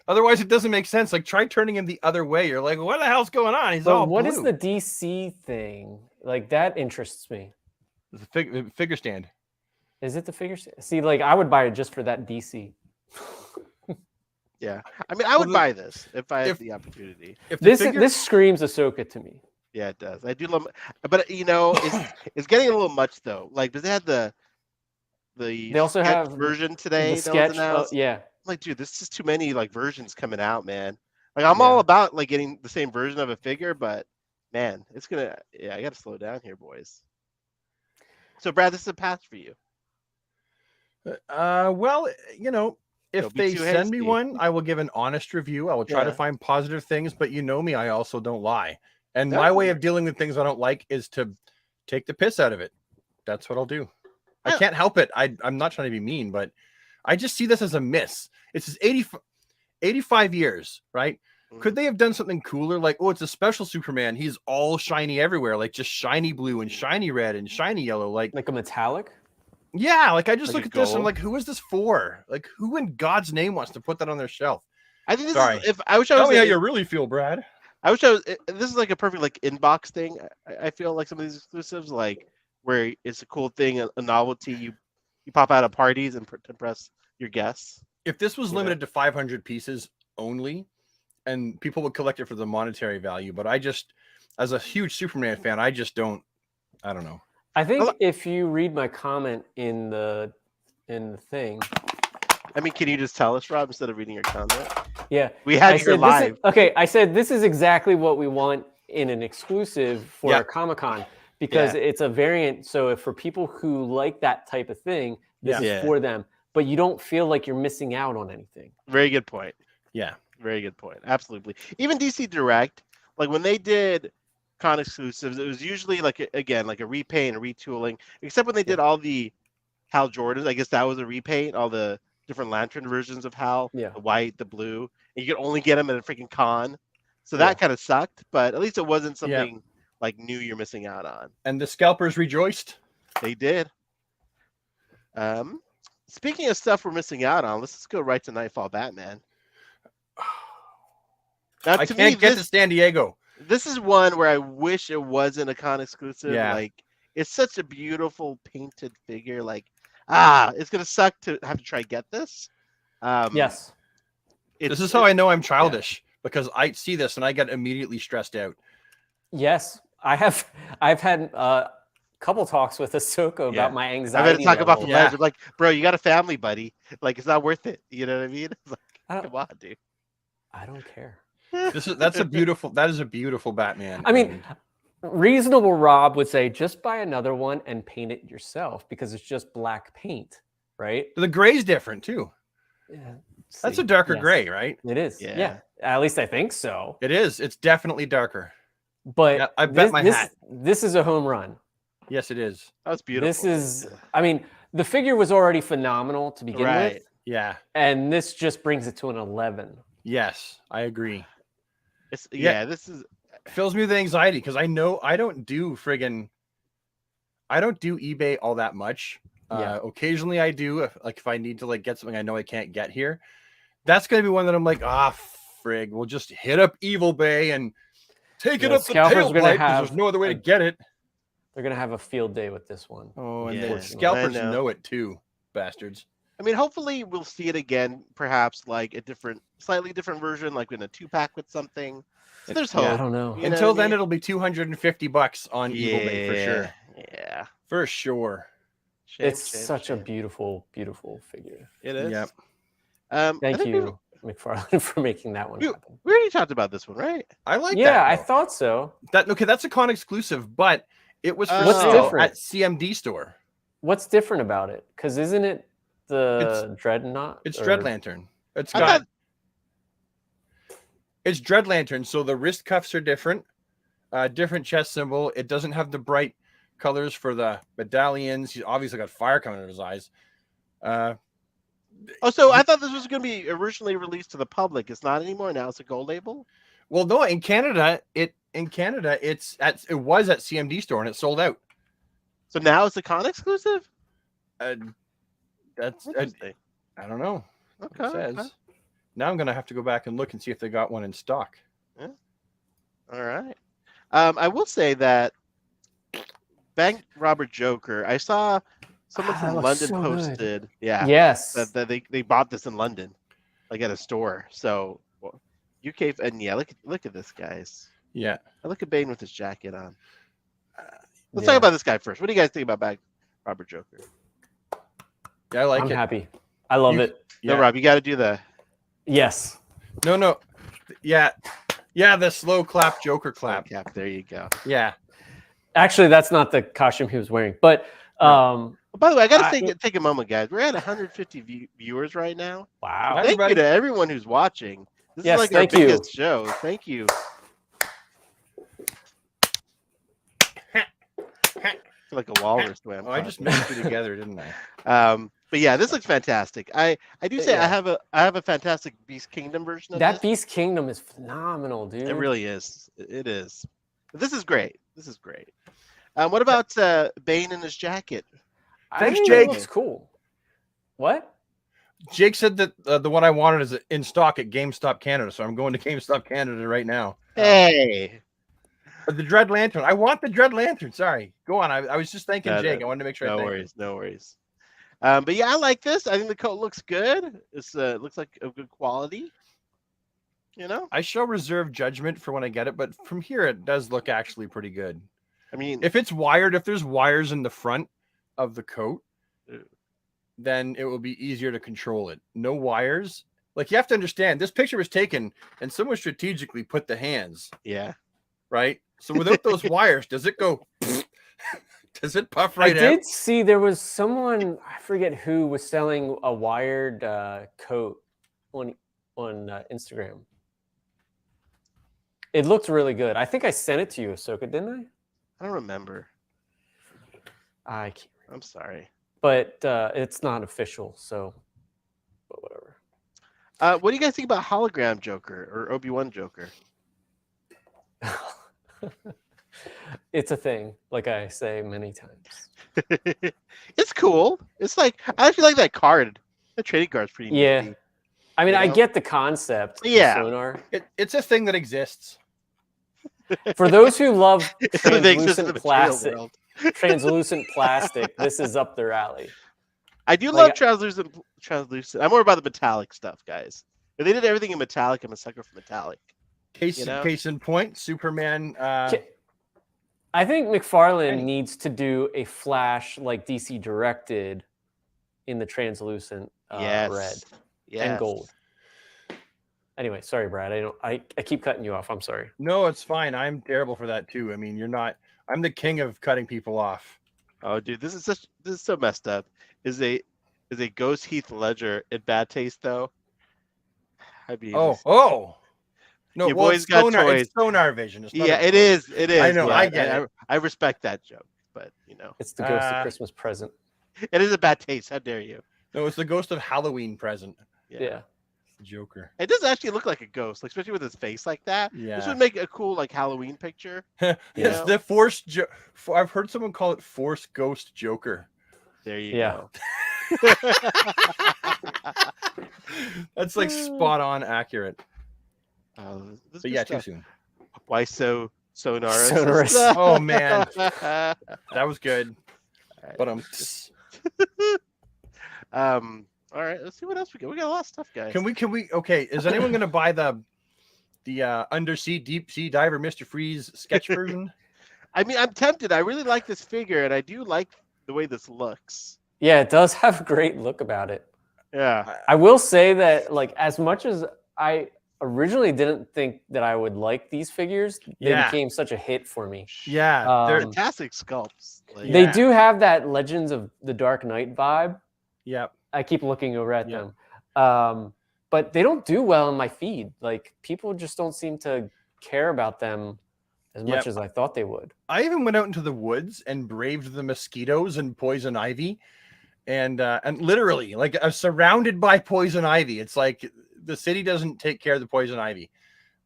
Otherwise, it doesn't make sense. Like, try turning him the other way. You're like, what the hell's going on? He's all what blue. is the DC thing? Like, that interests me. The figure stand. Is it the figure stand? See, like, I would buy it just for that DC. Yeah. I mean, I would buy this if I had the opportunity. This screams Ahsoka to me. Yeah, it does. I do love, but it's getting a little much though. Like, because they had they also have version today. The sketch. Yeah. I'm like, dude, this is too many like versions coming out, man. Like, I'm all about like getting the same version of a figure, but man, it's gonna. Yeah, I got to slow down here, boys. So, Brad, this is a pass for you. Well, if they send me one, I will give an honest review. I will try to find positive things, but you know me, I also don't lie. And my way of dealing with things I don't like is to take the piss out of it. That's what I'll do. I can't help it. I'm not trying to be mean, but I just see this as a miss. It's 85 years, right? Could they have done something cooler? Like, oh, it's a special Superman. He's all shiny everywhere, like just shiny blue and shiny red and shiny yellow. Like a metallic? Yeah, like I just look at this and I'm like, who is this for? Like, who in God's name wants to put that on their shelf? I think this is, I wish I was. Tell me how you really feel, Brad. I wish I was. This is like a perfect like inbox thing. I feel like some of these exclusives, like where it's a cool thing, a novelty. You pop out at parties and impress your guests. If this was limited to 500 pieces only, and people would collect it for the monetary value, but I just, as a huge Superman fan, I just don't. I don't know. I think if you read my comment in the thing. I mean, can you just tell us, Rob, instead of reading your comment? Yeah. We had your live. I said this is exactly what we want in an exclusive for a Comic-Con because it's a variant. So if for people who like that type of thing, this is for them. But you don't feel like you're missing out on anything. Very good point. Yeah. Very good point. Absolutely. Even DC Direct, like when they did con exclusives, it was usually like again like a repaint, a retooling. Except when they did all the Hal Jordans, I guess that was a repaint. All the different Lantern versions of Hal, the white, the blue, and you could only get them at a freaking con. So that kind of sucked, but at least it wasn't something like new you're missing out on. And the scalpers rejoiced. They did. Speaking of stuff we're missing out on, let's just go right to Nightfall Batman. Now, I can't get to San Diego. This is one where I wish it wasn't a con exclusive. Yeah. Like, it's such a beautiful painted figure. Like, it's gonna suck to have to try get this. Yes. This is how I know I'm childish, because I see this and I get immediately stressed out. Yes, I've had a couple talks with Ahsoka about my anxiety. I've had to talk about level. I'm like, bro, you got a family, buddy. Like, it's not worth it. You know what I mean? It's like, come on, dude. I don't care. That is a beautiful Batman. I mean, reasonable Rob would say just buy another one and paint it yourself because it's just black paint, right? The gray's different too. Yeah. That's a darker gray, right? It is. Yeah. At least I think so. It is. It's definitely darker. But I bet my hat. This is a home run. Yes, it is. That's beautiful. This is, I mean, the figure was already phenomenal to begin with. Yeah. And this just brings it to an 11. Yes, I agree. This is fills me with anxiety because I know I don't do eBay all that much. Occasionally I do if I need to like get something I know I can't get here. That's gonna be one that I'm like, frig, we'll just hit up Evil Bay and take it up the tailpipe because there's no other way to get it. They're gonna have a field day with this one. Oh, and the scalpers know it too, bastards. I mean, hopefully we'll see it again, perhaps like a slightly different version, like in a 2-pack with something. So there's hope. I don't know. Until then, it'll be $250 on Evil Bay for sure. Yeah, for sure. It's such a beautiful, beautiful figure. It is. Yep. Thank you, McFarlane, for making that one happen. We already talked about this one, right? I like that. Yeah, I thought so. That's a con exclusive, but it was for What's sale different? at CMD store. What's different about it? Because isn't it the Dreadnought? It's Dread Lantern. It's Dread Lantern, so the wrist cuffs are different. Different chest symbol. It doesn't have the bright colors for the medallions. He's obviously got fire coming out of his eyes. So I thought this was going to be originally released to the public. It's not anymore. Now it's a gold label. Well, no, in Canada, it was at CMD store and it sold out. So now it's a con exclusive. That's I don't know. Okay. It says. Now I'm gonna have to go back and look and see if they got one in stock. Yeah. All right. I will say that Bank Robber Joker. I saw someone from London posted. Yeah. Yes. That they bought this in London, like at a store. So UK and look at this, guys. Yeah. I look at Bane with his jacket on. Let's talk about this guy first. What do you guys think about Bank Robber Joker? Yeah, I like it. I'm happy. I love it. No, Rob, you got to do the. Yes. No. Yeah. The slow clap, Joker clap. Cap. There you go. Yeah. Actually, that's not the costume he was wearing. But by the way, I got to take a moment, guys. We're at 150 viewers right now. Wow. Thank you to everyone who's watching. This is like our biggest show. Thank you. Like a walrus swam. I just mixed it together, didn't I? But yeah, this looks fantastic. I do say I have a fantastic Beast Kingdom version of that. Beast Kingdom is phenomenal, dude. It really is. It is. This is great. What about Bane in his jacket? Thanks, Jake. It looks cool. What? Jake said that the one I wanted is in stock at GameStop Canada, so I'm going to GameStop Canada right now. Hey. The Dread Lantern. I want the Dread Lantern. Sorry. Go on. I was just thanking Jake. I wanted to make sure. No worries. But yeah, I like this. I think the coat looks good. It looks like a good quality. You know? I shall reserve judgment for when I get it, but from here it does look actually pretty good. I mean, if it's wired, if there's wires in the front of the coat, then it will be easier to control it. No wires. Like, you have to understand, this picture was taken and someone strategically put the hands. Yeah. Right? So without those wires, does it go? Does it puff right out? I did see there was someone, I forget who, was selling a wired coat on Instagram. It looked really good. I think I sent it to you, Ahsoka, didn't I don't remember. I can't. I'm sorry. But it's not official, so but whatever. What do you guys think about hologram Joker or Obi-Wan Joker? It's a thing, like I say many times. It's cool. It's like I actually like that card. The trading card's pretty nifty. I mean, I get the concept. Yeah. Sonar. It's a thing that exists. For those who love It's a thing that exists in the material plastic, world. translucent plastic, this is up their alley. I do love translucent. I'm more about the metallic stuff, guys. If they did everything in metallic, I'm a sucker for metallic. Case in point, Superman. I think McFarlane needs to do a Flash like DC directed in the translucent red and gold. Anyway, sorry, Brad. I keep cutting you off. I'm sorry. No, it's fine. I'm terrible for that too. I mean, you're not. I'm the king of cutting people off. Oh, dude, this is so messed up. Is a Ghost Heath Ledger in bad taste though? No, your well, boys got toys. It's Sonar Vision. It's not it is. It is. I know. Yeah, I get it. I respect that joke, but it's the ghost of Christmas present. It is a bad taste. How dare you? No, it's the ghost of Halloween present. Yeah. Joker. It does actually look like a ghost, like, especially with his face like that. Yeah. This would make a cool like Halloween picture. It's the forced. I've heard someone call it forced ghost Joker. There you go. That's like spot on accurate. But yeah, too soon. Why so sonorous? Sonorous. Oh man, that was good. But all right, let's see what else we got. We got a lot of stuff, guys. Can we? Okay, is anyone going to buy the undersea deep sea diver Mr. Freeze sketch version? I mean, I'm tempted. I really like this figure, and I do like the way this looks. Yeah, it does have a great look about it. Yeah. I will say that, like, as much as I originally didn't think that I would like these figures, they became such a hit for me. Yeah, they're fantastic sculpts. Like, they do have that Legends of the Dark Knight vibe. Yep. I keep looking over at them. But they don't do well in my feed. Like, people just don't seem to care about them as much as I thought they would. I even went out into the woods and braved the mosquitoes and poison ivy. And literally, like, I'm surrounded by poison ivy. It's like the city doesn't take care of the poison ivy.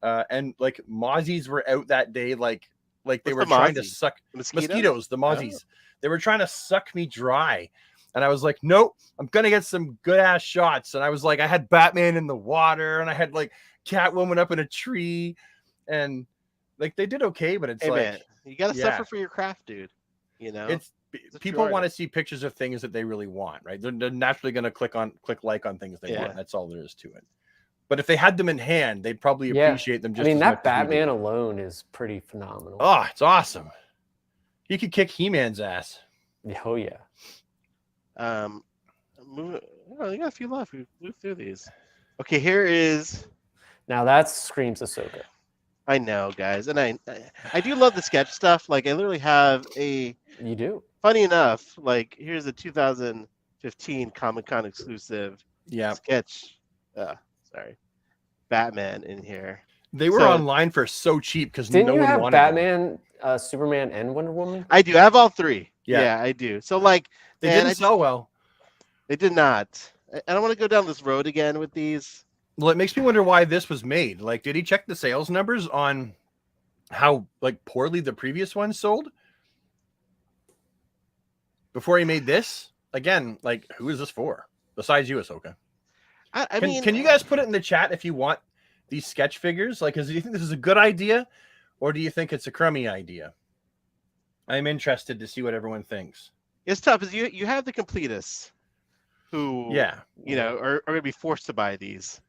And like mozzies were out that day, like they were trying to suck mosquitoes, the mozzies. Oh. They were trying to suck me dry. And I was like, nope, I'm gonna get some good ass shots. And I was like, I had Batman in the water, and I had like Catwoman up in a tree, and like they did okay, but it's man, you gotta suffer for your craft, dude. You know, it's people want to see pictures of things that they really want, right? They're naturally going to click like on things they want. That's all there is to it. But if they had them in hand, they'd probably appreciate them. Just I mean, that Batman alone is pretty phenomenal. Oh, it's awesome. He could kick He-Man's ass. Oh yeah. You got a few left. We moved through these. Okay, here is. Now that screams Ahsoka. I know, guys, and I do love the sketch stuff. Like, I literally have a. You do. Funny enough, like, here's a 2015 Comic-Con exclusive sketch. Batman in here. They were online for so cheap because no one wanted them. Didn't you have Batman, Superman, and Wonder Woman? I do. I have all three. Yeah, I do. So, like, they didn't sell well. They did not. I don't want to go down this road again with these. Well, it makes me wonder why this was made. Like, did he check the sales numbers on how like poorly the previous one sold before he made this? Again, like, who is this for besides you, Ahsoka? I mean, can you guys put it in the chat if you want these sketch figures? Like, do you think this is a good idea, or do you think it's a crummy idea? I'm interested to see what everyone thinks. It's tough because you have the completists who are going to be forced to buy these.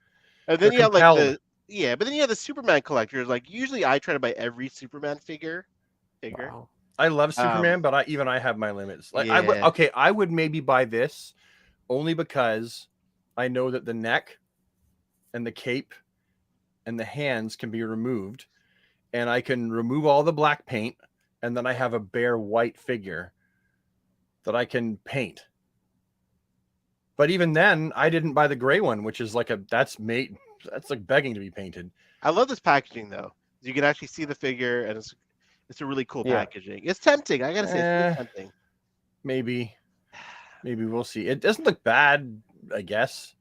And then you have like but then you have the Superman collectors. Like, usually I try to buy every Superman figure. Wow. I love Superman, but I have my limits. Like, I would maybe buy this only because I know that the neck and the cape and the hands can be removed, and I can remove all the black paint, and then I have a bare white figure that I can paint. But even then, I didn't buy the gray one, which is like that's like begging to be painted. I love this packaging though. You can actually see the figure, and it's a really cool packaging. It's tempting. I gotta say, it's really tempting. Maybe we'll see. It doesn't look bad, I guess,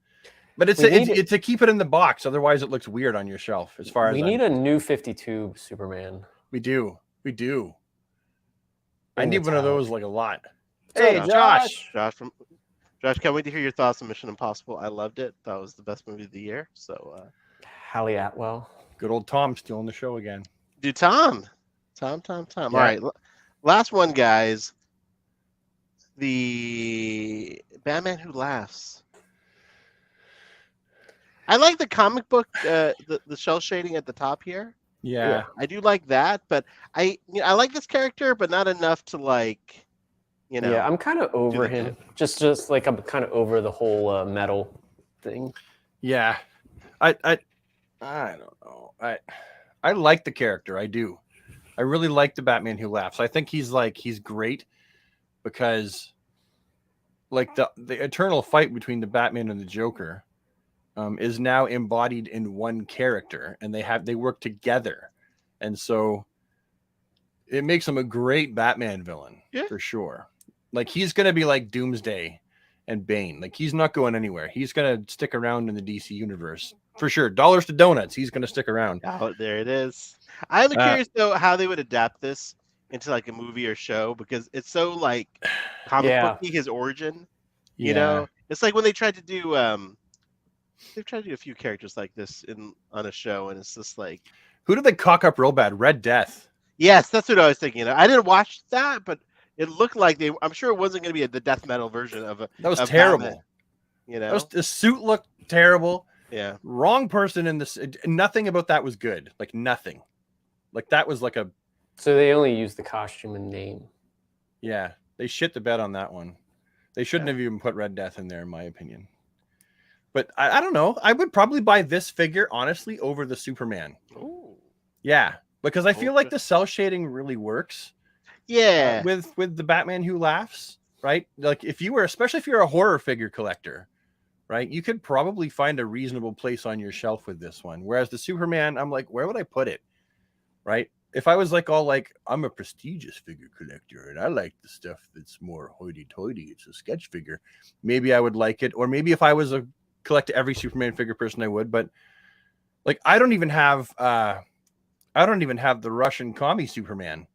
but it's to keep it in the box. Otherwise, it looks weird on your shelf. As far as we need a new 52 Superman. We do. I need one of those like a lot. Hey, Josh, can't wait to hear your thoughts on Mission Impossible. I loved it. That was the best movie of the year. So, Hallie Atwell. Good old Tom stealing the show again. Dude, Tom. Yeah. All right, last one, guys. The Batman Who Laughs. I like the comic book, the shell shading at the top here. Yeah, I do like that, but I like this character, but not enough to like, Yeah, I'm kind of over him. Just like I'm kind of over the whole metal thing. Yeah, I don't know. I like the character. I do. I really like the Batman Who Laughs. I think he's great because like the eternal fight between the Batman and the Joker is now embodied in one character, and they work together, and so it makes him a great Batman villain for sure. Like he's gonna be like Doomsday and Bane. Like he's not going anywhere. He's gonna stick around in the DC universe for sure. Dollars to donuts. He's gonna stick around. Oh, there it is. I'm curious though how they would adapt this into like a movie or show, because it's so like comic booky, his origin. You know, it's like when they tried to do they've tried to do a few characters like this on a show, and it's just like, who did they cock up real bad? Red Death. Yes, that's what I was thinking. I didn't watch that, but it looked like I'm sure it wasn't going to be the death metal version of that was terrible. Batman, you know, the suit looked terrible. Yeah, wrong person in this. Nothing about that was good. Like nothing. Like that was like a. So they only used the costume and name. Yeah, they shit the bed on that one. They shouldn't have even put Red Death in there, in my opinion. But I don't know. I would probably buy this figure, honestly, over the Superman. Ooh. Yeah, because I feel like the cell shading really works. Yeah. With the Batman Who Laughs, right? Like especially if you're a horror figure collector, right? You could probably find a reasonable place on your shelf with this one. Whereas the Superman, I'm like, where would I put it? Right? If I was like I'm a prestigious figure collector and I like the stuff that's more hoity-toity, it's a sketch figure, maybe I would like it. Or maybe if I was a collect every Superman figure person, I would. But like I don't even have the Russian commie Superman.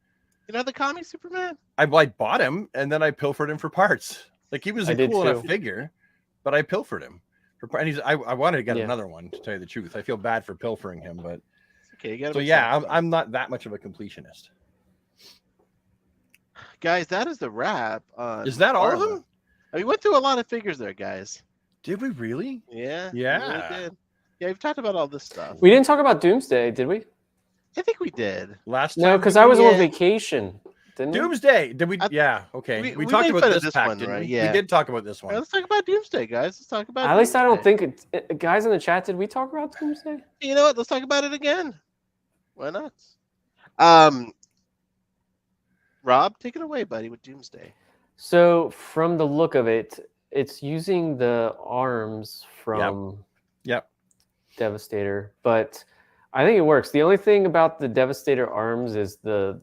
You know the commie Superman? I bought him and then I pilfered him for parts. Like he was a cool enough figure, but I pilfered him and I wanted to get another one, to tell you the truth. I feel bad for pilfering him, but okay. So yeah, I'm not that much of a completionist. Guys, that is the wrap. Is that all of them? We went through a lot of figures there, guys. Did we really? Yeah. Yeah. We really did. Yeah, we've talked about all this stuff. We didn't talk about Doomsday, did we? I think we did. Last time. No, because I was on vacation. Didn't Doomsday. Did we? Yeah. Okay. We talked about this pack, didn't we? Yeah. We did talk about this one. Let's talk about Doomsday, guys. Let's talk about. At least I don't think guys in the chat. Did we talk about Doomsday? You know what? Let's talk about it again. Why not? Rob, take it away, buddy, with Doomsday. So from the look of it, it's using the arms from Devastator, but I think it works. The only thing about the Devastator arms is the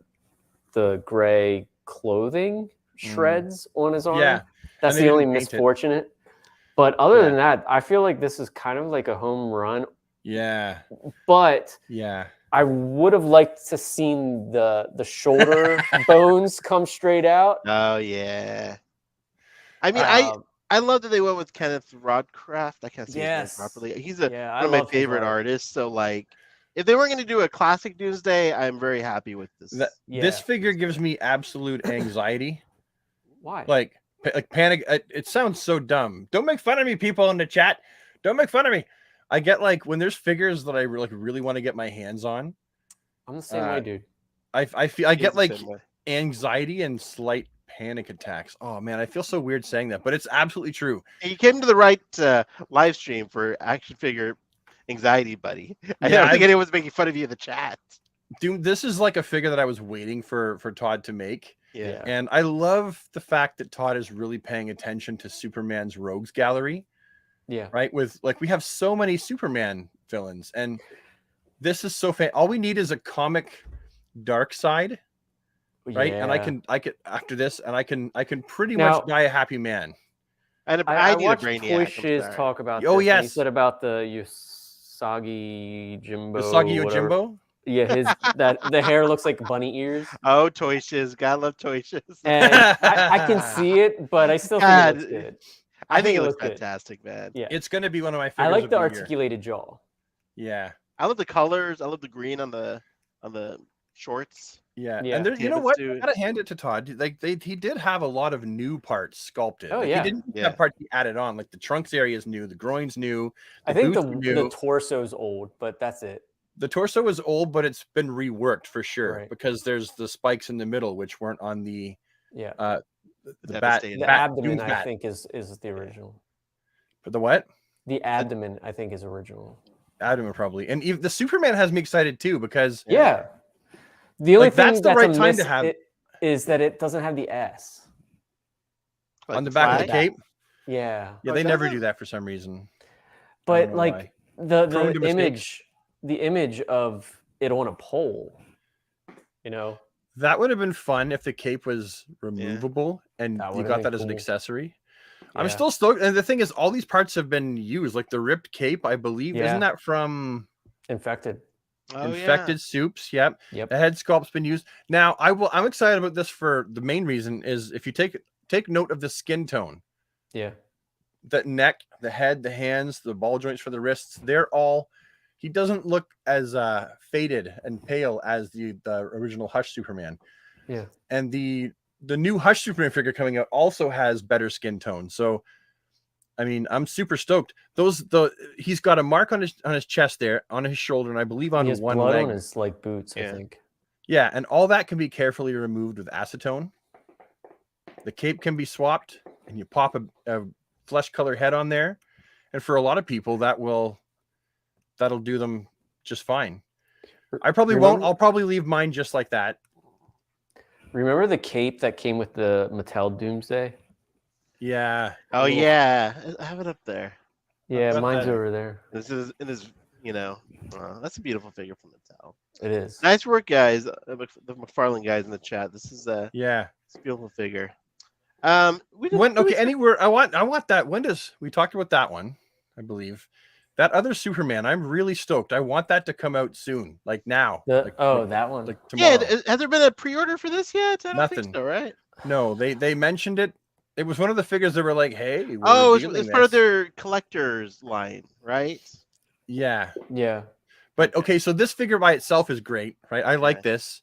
gray clothing shreds on his arm. Yeah, that's the only misfortunate. But other than that, I feel like this is kind of like a home run. Yeah. But yeah, I would have liked to seen the shoulder bones come straight out. Oh yeah. I mean, I love that they went with Kenneth Rodcraft. I can't say his name properly. He's one of my favorite artists. So like, if they weren't going to do a classic Doomsday, I'm very happy with this. This figure gives me absolute anxiety. Why? Like panic. It sounds so dumb. Don't make fun of me, people in the chat. Don't make fun of me. I get like when there's figures that I really want to get my hands on. I'm the same way, dude. I get like anxiety and slight panic attacks. Oh man, I feel so weird saying that, but it's absolutely true. You came to the right live stream for action figure anxiety, buddy. I don't think anyone's making fun of you in the chat. Dude, this is like a figure that I was waiting for Todd to make. Yeah. And I love the fact that Todd is really paying attention to Superman's rogues gallery. Yeah. Right. With like, we have so many Superman villains, and This is so fan. All we need is a comic dark side, right? Yeah. And I could after this, and I can pretty much die a happy man. And I need a watched Brainiac. Toy Shiz talk about Oh this, yes, and he said about the Usagi Jimbo. Usagi Yojimbo. Yeah, his that the hair looks like bunny ears. Oh, Toy Shiz, gotta love Toy Shiz. And I can see it, but I still think it looks good. I think it looks fantastic, man. Yeah, it's gonna be one of my favorites. I like the articulated jaw. Yeah, I love the colors. I love the green on the shorts. Yeah. And there, you know what? I gotta hand it to Todd. Like he did have a lot of new parts sculpted. Oh like, yeah, he didn't have parts he added on. Like the trunks area is new, the groin's new. I think the torso's old, but that's it. The torso is old, but it's been reworked for sure because there's the spikes in the middle, which weren't on the the abdomen. I think is the original. But the what? The abdomen, I think, is original. Abdomen probably, and even the Superman has me excited too because the only thing that's the right time to have is that it doesn't have the S on the back of the cape. Yeah, they never do that for some reason. But like the image of it on a pole, you know, that would have been fun if the cape was removable and you got that as an accessory. Yeah. I'm still stoked, and the thing is, all these parts have been used. Like the ripped cape, I believe, isn't that from Infected? Infected Soups. Yep. The head sculpt's been used. Now, I'm excited about this for the main reason is if you take note of the skin tone. Yeah. The neck, the head, the hands, the ball joints for the wrists, they're all. He doesn't look as faded and pale as the original Hush Superman. Yeah. And the new Hush Superman figure coming out also has better skin tone. So, I mean, I'm super stoked. He's got a mark on his chest there, on his shoulder, and I believe on one blood leg. on his boots, I think. Yeah, and all that can be carefully removed with acetone. The cape can be swapped, and you pop a flesh color head on there, and for a lot of people, that'll do them just fine. I probably won't. I'll probably leave mine just like that. Remember the cape that came with the Mattel Doomsday? Yeah. Oh yeah, I have it up there. Yeah, mine's over there. This is that's a beautiful figure from Mattel. It is. Nice work, guys. The McFarlane guys in the chat. This is it's a beautiful figure. Anywhere I want that. We talked about that one, I believe. That other Superman, I'm really stoked. I want that to come out soon, like now. That one. Like tomorrow. Yeah, has there been a pre-order for this yet? I don't Nothing. think so, right? No, they mentioned it. It was one of the figures that were like, "Hey, it's part of their collector's line, right?" Yeah. Yeah. But okay, so this figure by itself is great, right? I like this.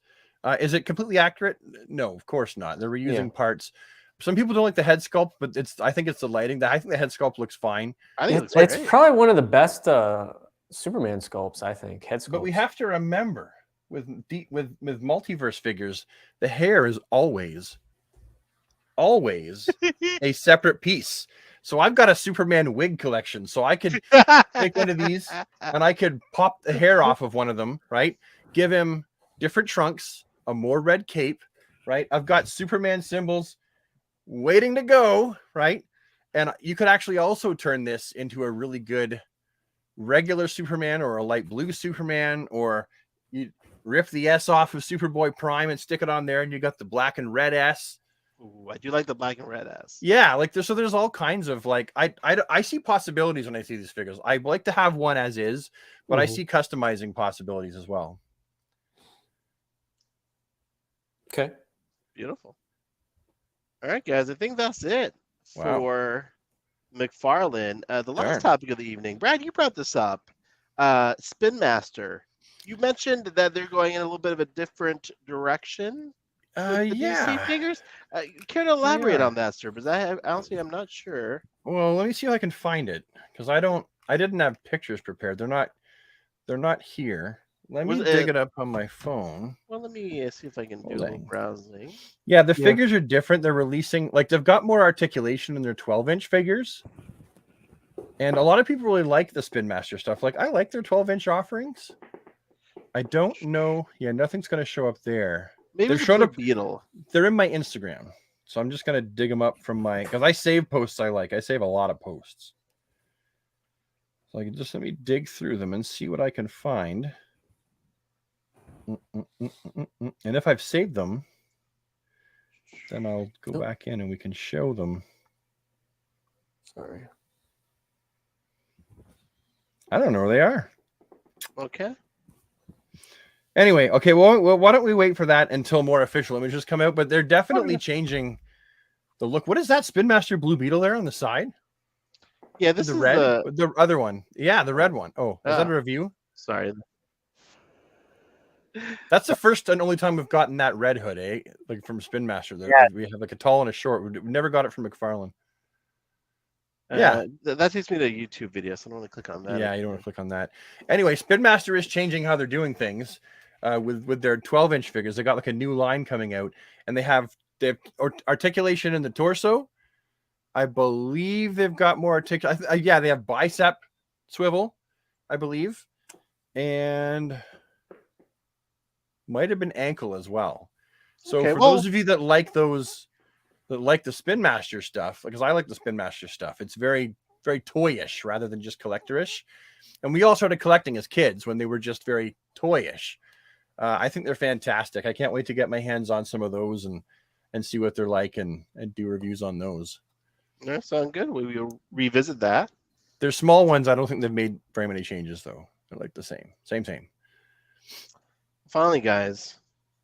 Is it completely accurate? No, of course not. They're reusing parts. Some people don't like the head sculpt, but I think it's the lighting. I think the head sculpt looks fine. I think it's probably one of the best Superman sculpts. I think head sculpt. But we have to remember with multiverse figures, the hair is always a separate piece. So I've got a Superman wig collection. So I could take one of these and I could pop the hair off of one of them, right? Give him different trunks, a more red cape, right? I've got Superman symbols waiting to go, right? And you could actually also turn this into a really good regular Superman or a light blue Superman, or you rip the S off of Superboy Prime and stick it on there, and you got the black and red S. Ooh, I do like the black and red S. Yeah, like there's all kinds of I see possibilities when I see these figures. I like to have one as is, but I see customizing possibilities as well. Okay. Beautiful. All right, guys. I think that's it for McFarlane. The last topic of the evening. Brad, you brought this up. Spin Master. You mentioned that they're going in a little bit of a different direction. The DC figures. Care to elaborate on that, sir? Because honestly, I'm not sure. Well, let me see if I can find it, because I didn't have pictures prepared. They're not here. Let me dig it up on my phone. Well, let me see if I can do a little browsing. Yeah, the figures are different. They're releasing, they've got more articulation in their 12-inch figures. And a lot of people really like the Spin Master stuff. Like, I like their 12-inch offerings. I don't know. Yeah, nothing's going to show up there. Maybe they're showing up. Beetle. They're in my Instagram. So I'm just going to dig them up from because I save posts I like. I save a lot of posts. So I can just let me dig through them and see what I can find. And if I've saved them, then I'll go back in and we can show them. Sorry. I don't know where they are. Okay. Anyway, okay, well, why don't we wait for that until more official images come out? But they're definitely changing the look. What is that Spin Master Blue Beetle there on the side? Yeah, this the is red, the other one. Yeah, the red one. Oh, is that a review? Sorry. That's the first and only time we've gotten that red hood, eh? Like from Spin Master. Yeah. We have like a tall and a short. We've never got it from McFarlane. Yeah, that takes me to a YouTube video, so I don't want to click on that. Yeah, you don't want to click on that. Anyway, Spin Master is changing how they're doing things with their 12-inch figures. They got like a new line coming out, and they have articulation in the torso. I believe they've got more articulation. Yeah, they have bicep swivel, I believe, and might have been ankle as well. So for those of you that like those, that like the Spin Master stuff, because I like the Spin Master stuff, it's very, very toyish rather than just collectorish. And we all started collecting as kids when they were just very toyish. I think they're fantastic. I can't wait to get my hands on some of those and see what they're like and do reviews on those. That sounds good. We will revisit that. They're small ones. I don't think they've made very many changes though. They're like the same. Finally, guys,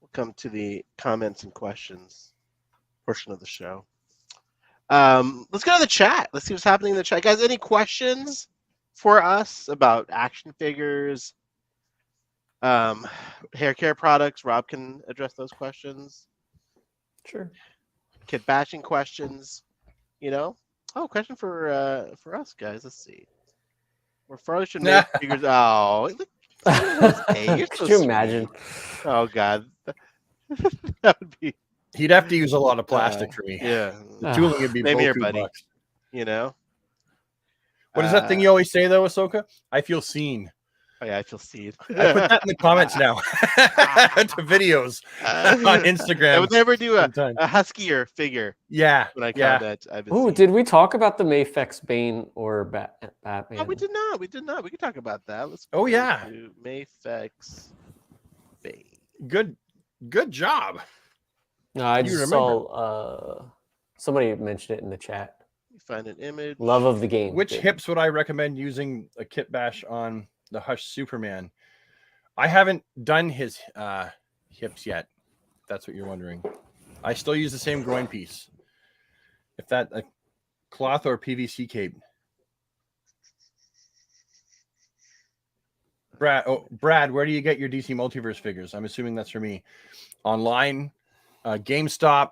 we'll come to the comments and questions portion of the show. Let's go to the chat. Let's see what's happening in the chat. Guys, any questions for us about action figures, hair care products? Rob can address those questions. Sure. Kid bashing questions, you know? Oh, question for us, guys. Let's see. McFarlane should make figures. Oh, look. Hey, you're so Could you sweet. imagine? Oh God, that would be. He'd have to use a lot of plastic for me. Yeah, the tooling would be maybe here, $2. buddy. You know. What is that thing you always say though, Ahsoka? I feel seen. Oh yeah, I feel seen. I put that in the comments now to videos on Instagram. I would never do a huskier figure. Yeah, when I comment. Oh, did we talk about the Mafex Bane or Batman? Oh, we did not. We did not. We could talk about that. Let's. Oh yeah. Mafex Bane. Good job. No, I just saw somebody mentioned it in the chat. You find an image. Love of the game. Which hips would I recommend using a kit bash on the Hush Superman? I haven't done his hips yet. If that's what you're wondering. I still use the same groin piece. If that a cloth or PVC cape. Brad, where do you get your DC Multiverse figures? I'm assuming that's for me. Online, GameStop,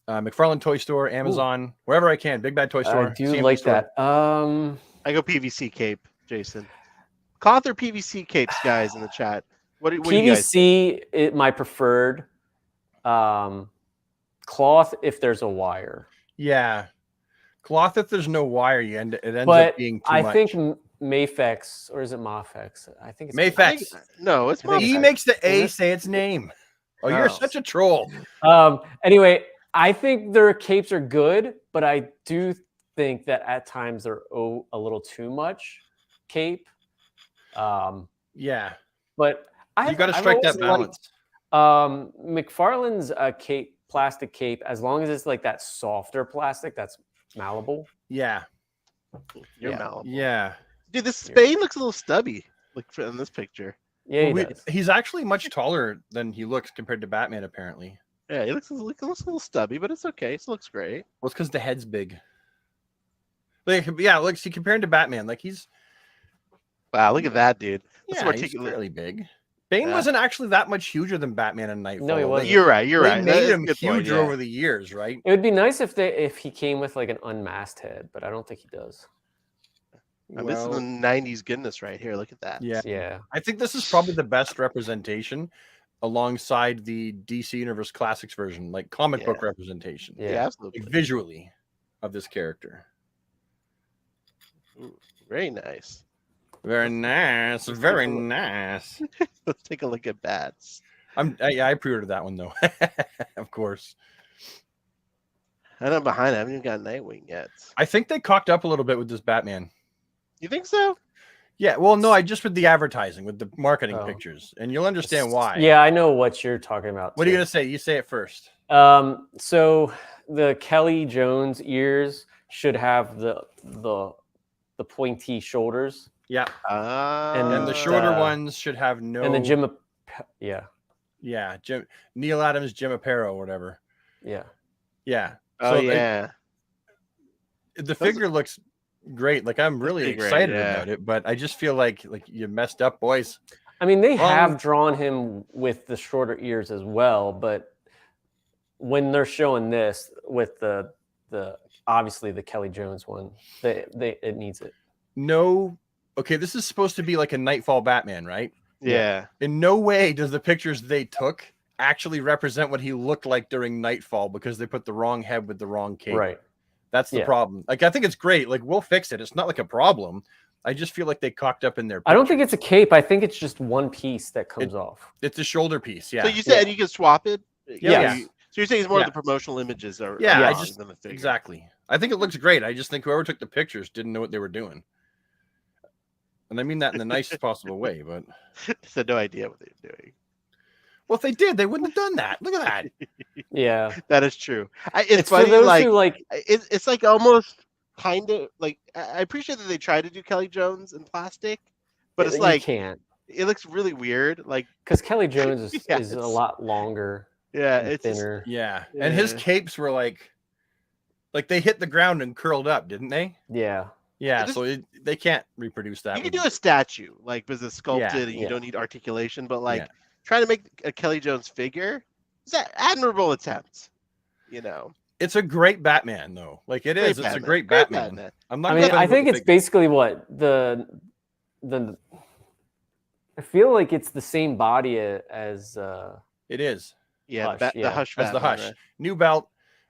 McFarlane Toy Store, Amazon, wherever I can. Big Bad Toy Store. I do like that. I go PVC cape, Jason. Cloth or PVC capes, guys, in the chat. What do you guys PVC, my preferred. Cloth if there's a wire. Yeah, cloth if there's no wire, it ends up being too much. I think Mafex, or is it Mafex? I think it's Mafex. No, it's Mafex. He makes the A say its name. Oh, you're such a troll. Anyway, I think their capes are good, but I do think that at times they're a little too much cape. Yeah, but you got to strike that balance. McFarlane's cape, plastic cape, as long as it's like that softer plastic, that's malleable. Yeah, you're malleable. Yeah, dude, this Bane looks a little stubby. Look in this picture. Yeah, he's actually much taller than he looks compared to Batman. Apparently. Yeah, he looks a little stubby, but it's okay. It looks great. Well, it's because the head's big. Like, yeah, look, see, compared to Batman, like he's. Wow, look at that, dude. That's he's really big. Bane wasn't actually that much huger than Batman in Nightfall. No, he wasn't. You're right. They made him huge over the years, right? It would be nice if he came with like an unmasked head, but I don't think he does. This is the 90s goodness right here. Look at that. Yeah. I think this is probably the best representation alongside the DC Universe Classics version, like comic book representation. Yeah, absolutely. Like visually of this character. Ooh, very nice. Very nice. Very nice. Let's take a look at Bats. I pre-ordered that one though. Of course. And I'm behind. I haven't even got Nightwing yet. I think they cocked up a little bit with this Batman. You think so? Yeah, well, no, I just with the advertising, with the marketing pictures, and you'll understand why. Yeah, I know what you're talking about. What are you gonna say? You say it first. So the Kelly Jones ears should have the pointy shoulders. Yeah. And the shorter ones should have no. And the Jim Neil Adams Jim Aparo or whatever. Yeah. Yeah. Oh yeah. The figure looks great. Like I'm really excited about it, but I just feel like you messed up, boys. I mean, they have drawn him with the shorter ears as well, but when they're showing this with the obviously the Kelly Jones one, it needs it. No, okay, this is supposed to be like a Nightfall Batman, right? Yeah. In no way does the pictures they took actually represent what he looked like during Nightfall because they put the wrong head with the wrong cape. Right. That's the problem. Like, I think it's great. Like, we'll fix it. It's not like a problem. I just feel like they cocked up in their picture. I don't think it's a cape. I think it's just one piece that comes off. It's a shoulder piece, yeah. So you said you can swap it? Yeah. So you're saying it's more of the promotional images are yeah, wrong I just than the figure. exactly. I think it looks great. I just think whoever took the pictures didn't know what they were doing. And I mean that in the nicest possible way, but they had no idea what they were doing. Well, if they did, they wouldn't have done that. Look at that. Yeah, that is true. It's funny, for those like, who like it's like almost kind of like I appreciate that they tried to do Kelly Jones in plastic, but it's like can't. It looks really weird, like because Kelly Jones is a lot longer. Yeah, it's thinner. And his capes were like they hit the ground and curled up, didn't they? Yeah. Yeah, so they can't reproduce that. You can do a statue, like, because it's sculpted and you don't need articulation, but like trying to make a Kelly Jones figure is an admirable attempt. You know, it's a great Batman, though. Like it is, it's a great Batman. I'm not. I mean, I think it's basically what the. I feel like it's the same body as. It is. Yeah, the Hush. As the Hush. Right? New belt.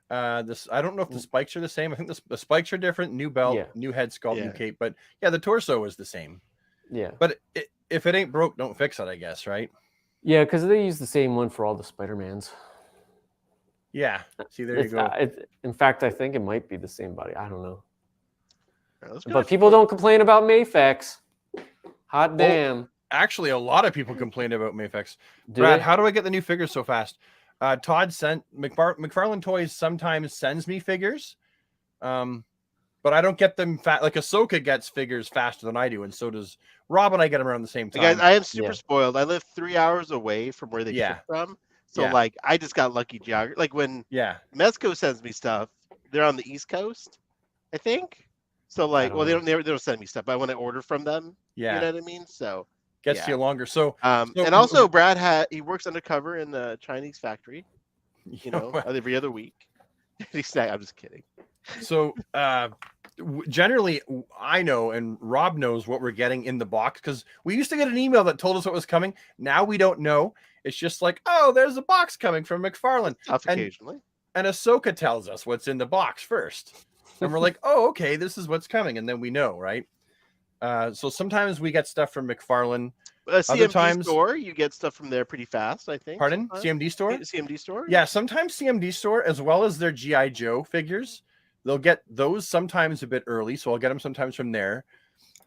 This I don't know if the spikes are the same. I think the spikes are different. New belt, new head sculpt, new cape. But yeah, the torso is the same. Yeah. But if it ain't broke, don't fix it, I guess, right? Yeah, because they use the same one for all the Spider-Mans. Yeah. See, there you go. In fact, I think it might be the same body. I don't know. But people don't complain about Mafex. Hot damn. Actually, a lot of people complain about Mafex. Brad, how do I get the new figures so fast? Todd sent McFarlane Toys sometimes sends me figures, but I don't get them like Ahsoka gets figures faster than I do, and so does Rob, and I get them around the same time. Guys, I am super spoiled. I live 3 hours away from where they ship from, so like I just got lucky geography. Like when Mezco sends me stuff, they're on the East Coast, I think. So like, well, they don't send me stuff, but when I order from them, you know what I mean. So. Gets you longer. So, and also Brad he works undercover in the Chinese factory, you know, every other week. I'm just kidding. So, generally, I know and Rob knows what we're getting in the box because we used to get an email that told us what was coming. Now we don't know. It's just like, oh, there's a box coming from McFarlane. Occasionally. And Ahsoka tells us what's in the box first. And we're like, oh, okay, this is what's coming. And then we know, right? So sometimes we get stuff from McFarlane. CMD Other times, store, you get stuff from there pretty fast, I think. Pardon? CMD store? CMD store? Yeah, sometimes CMD store, as well as their G.I. Joe figures. They'll get those sometimes a bit early, so I'll get them sometimes from there.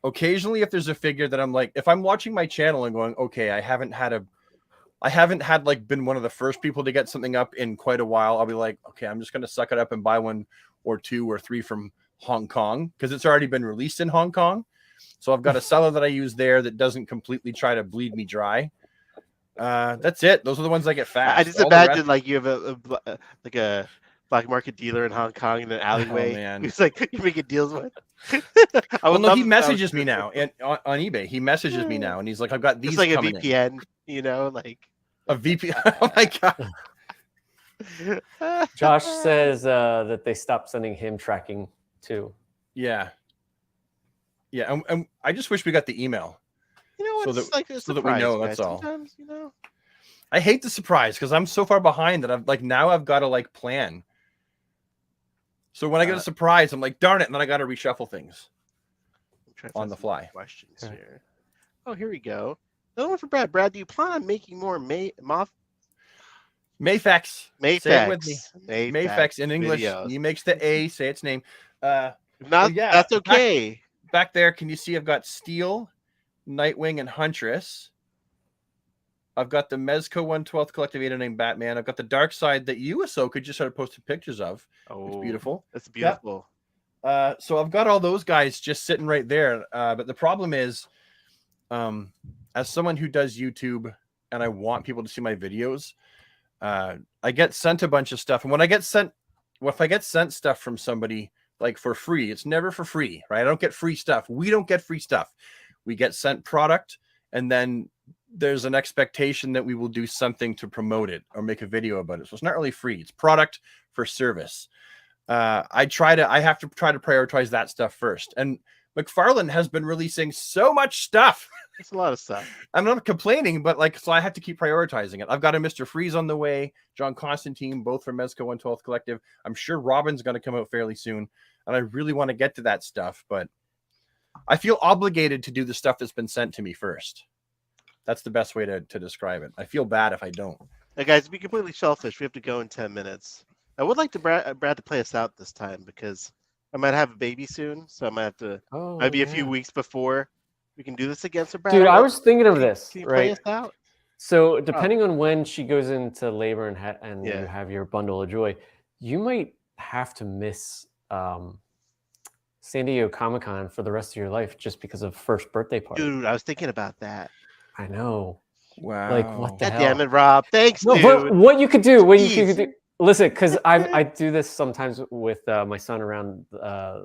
Occasionally, if there's a figure that I'm like, if I'm watching my channel and going, okay, I haven't had like been one of the first people to get something up in quite a while, I'll be like, okay, I'm just going to suck it up and buy one or two or three from Hong Kong because it's already been released in Hong Kong. So I've got a seller that I use there that doesn't completely try to bleed me dry. That's it. Those are the ones I get fast. I just imagine like you have a black market dealer in Hong Kong in an alleyway. Oh, man. It's like you're making deals with. Well, no, he messages me now and on eBay. He messages me now and he's like, I've got these. It's like a coming VPN, in. You know, like a VPN. Oh my god. Josh says that they stopped sending him tracking too. Yeah. Yeah, and I just wish we got the email. You know what? So that we know, guys. that's all. Sometimes, you know. I hate the surprise because I'm so far behind that I've got to like plan. So when I get a surprise, I'm like, darn it, and then I got to reshuffle things on the fly. Questions here. Oh, here we go. Another one for Brad. Brad, do you plan on making more Mafex? Say it with me. Mafex in English. videos. He makes the A say its name. If not, that's okay. Back there, can you see I've got steel Nightwing, and Huntress. I've got the Mezco 1/12 Collective 809 Batman. I've got the Dark Side that you, Ahsoka, just started posting pictures of. Oh, it's beautiful. That's beautiful. Yep. So I've got all those guys just sitting right there. But the problem is, as someone who does YouTube and I want people to see my videos, I get sent a bunch of stuff. And when I get sent, if I get sent stuff from somebody like for free, it's never for free, right? I don't get free stuff. We don't get free stuff. We get sent product, and then there's an expectation that we will do something to promote it or make a video about it. So it's not really free. It's product for service. I have to try to prioritize that stuff first. And McFarlane has been releasing so much stuff. It's a lot of stuff. I'm not complaining, but so I have to keep prioritizing it. I've got a Mr. Freeze on the way, John Constantine, both from Mezco 1/12 Collective. I'm sure Robin's going to come out fairly soon, and I really want to get to that stuff, but I feel obligated to do the stuff that's been sent to me first. That's the best way to describe it. I feel bad if I don't. Hey guys, to be completely selfish, we have to go in 10 minutes. I would like to Brad to play us out this time because I might have a baby soon, so I might have to maybe a few weeks before we can do this again. So Brad, dude, I was thinking of this. Can you play us out? So depending on when she goes into labor and you have your bundle of joy, you might have to miss San Diego Comic-Con for the rest of your life just because of first birthday party. Dude, I was thinking about that. I know. Wow. Like what the God hell? damn it, Rob. Thanks, no, dude. But what you could do, listen, because I do this sometimes with my son around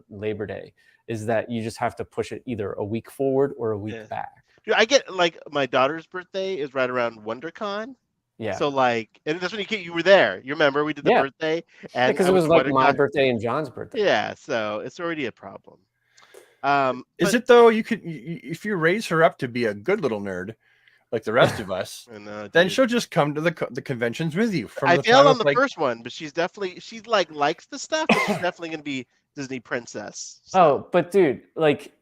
Labor Day, is that you just have to push it either a week forward or a week back. Dude, I get like my daughter's birthday is right around WonderCon. Yeah. So like, and that's when you were there. You remember we did the birthday, and because it was like my birthday and John's birthday. Yeah, so it's already a problem. Is it though? You could, if you raise her up to be a good little nerd, like the rest of us, then she'll just come to the conventions with you. I failed on the first one, but she's like likes the stuff. But she's definitely gonna be Disney princess. So. Oh, but dude, like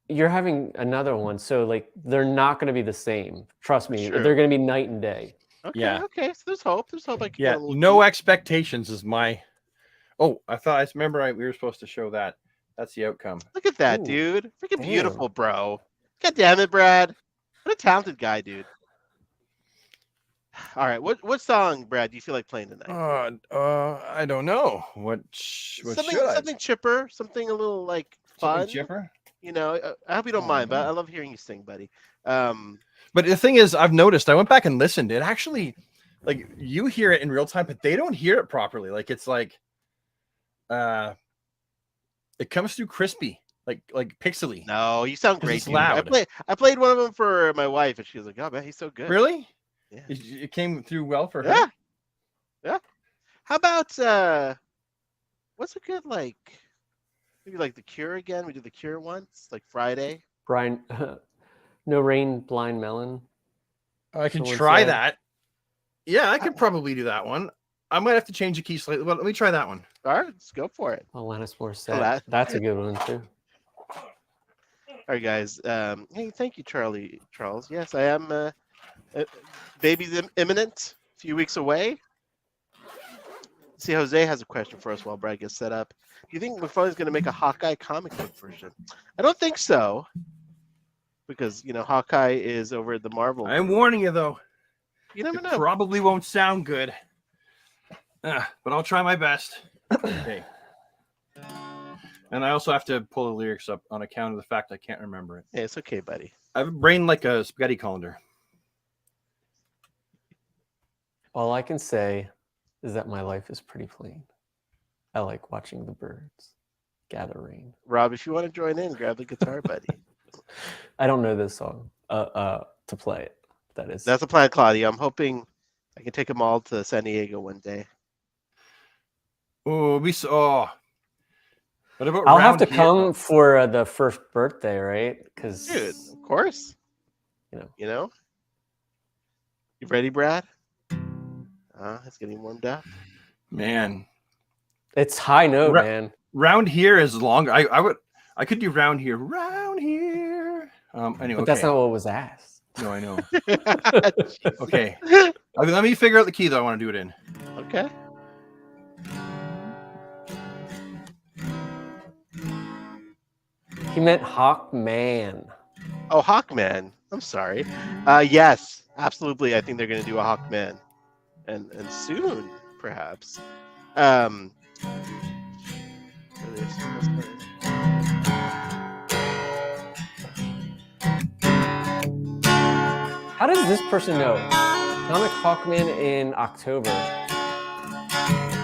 you're having another one, so like they're not gonna be the same. Trust me, they're gonna be night and day. Okay, yeah. Okay, so there's hope. There's hope. I can get a little no expectations is my. Oh, I remember we were supposed to show that. That's the outcome. Look at that, dude. Freaking beautiful, bro. God damn it, Brad. What a talented guy, dude. All right, what song, Brad, do you feel like playing tonight? I don't know. Something chipper, something a little like fun. Something chipper? You know, I hope you don't mind, but I love hearing you sing, buddy. But the thing is, I've noticed, I went back and listened. It actually, like, you hear it in real time, but they don't hear it properly. Like, it's like, it comes through crispy, like pixely. No, you sound great. It's loud. I played one of them for my wife, and she was like, "Oh man, he's so good." Really? Yeah. It came through well for her. Yeah. How about what's a good like? Maybe like The Cure again. We did The Cure once, like Friday. Brian, No Rain, Blind Melon. I can try that. Yeah, I could probably do that one. I might have to change the key slightly. Well, let me try that one. All right, let's go for it. Alanis Morissette. That's a good one too. All right, guys. Hey, thank you, Charles. Yes, I am. Baby's imminent. A few weeks away. Let's see, Jose has a question for us while Brad gets set up. Do you think McFarlane's going to make a Hawkeye comic book version? I don't think so, because Hawkeye is over at the Marvel. I'm warning you though. You never know. Probably won't sound good. But I'll try my best. Okay. And I also have to pull the lyrics up on account of the fact I can't remember it. Yeah, it's okay, buddy. I have a brain like a spaghetti colander. All I can say is that my life is pretty plain. I like watching the birds gather rain. Rob, if you want to join in, grab the guitar, buddy. I don't know this song to play it. That's the plan, Claudia. I'm hoping I can take them all to San Diego one day. Oh, what about I'll have to come for the first birthday, right? Because dude, of course. You know. You ready, Brad? It's getting warmed up. Man, it's high note, man. Round here is long. I could do round here. Anyway, but that's not what was asked. No, I know. Okay, let me figure out the key that I want to do it in. Okay. He meant Hawkman. Oh, Hawkman. I'm sorry. Yes, absolutely. I think they're going to do a Hawkman, and soon, perhaps. How does this person know? Comic Hawkman in October.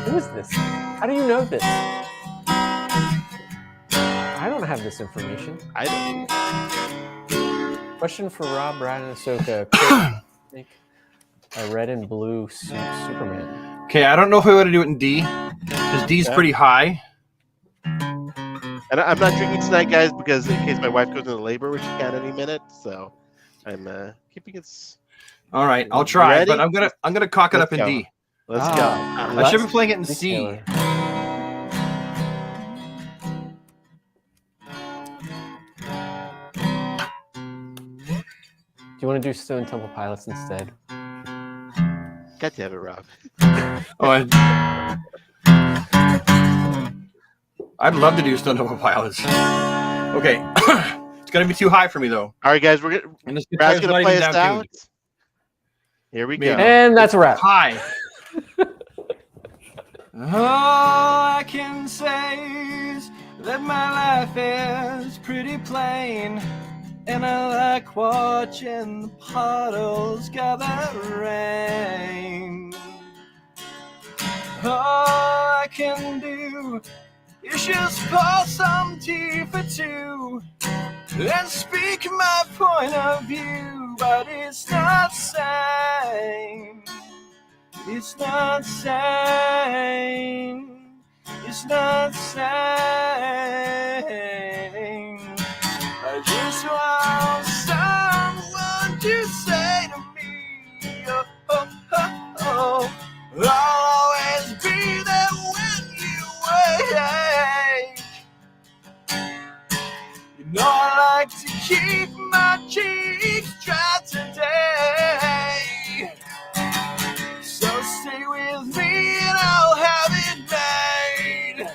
Who is this? How do you know this? I don't have this information. I don't. Question for Rob, Brad, and Ahsoka. Make a red and blue suit Superman. Okay, I don't know if we want to do it in D, because D's pretty high. And I'm not drinking tonight, guys, because in case my wife goes into labor, which she can any minute, so I'm keeping it. All right, I'll try, ready? but I'm gonna cock it up in D. Let's go. I should be playing it in C. Do you want to do Stone Temple Pilots instead? God damn it, Rob. I'd love to do Stone Temple Pilots. Okay. It's going to be too high for me, though. All right, guys. Brad's going to play us out. Here we go. And that's a wrap. High. All I can say is that my life is pretty plain. And I like watching the puddles gather rain. All I can do is just pour some tea for two and speak my point of view, but it's not sane. It's not sane. It's not sane. I just want someone to say to me, oh, oh, oh, oh, I'll always be there when you wake. You know I like to keep my cheeks dry today. So stay with me and I'll have it made.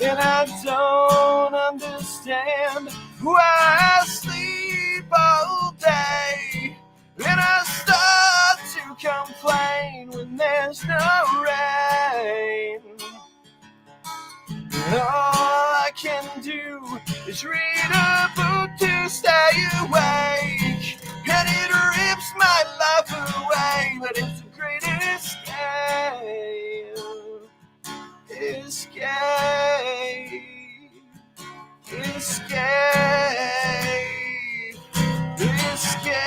And I don't understand why I sleep all day. And I start to complain when there's no rain. And all I can do is read a book to stay awake. And it rips my life away, but it's the greatest escape. Escape. Escape. Escape.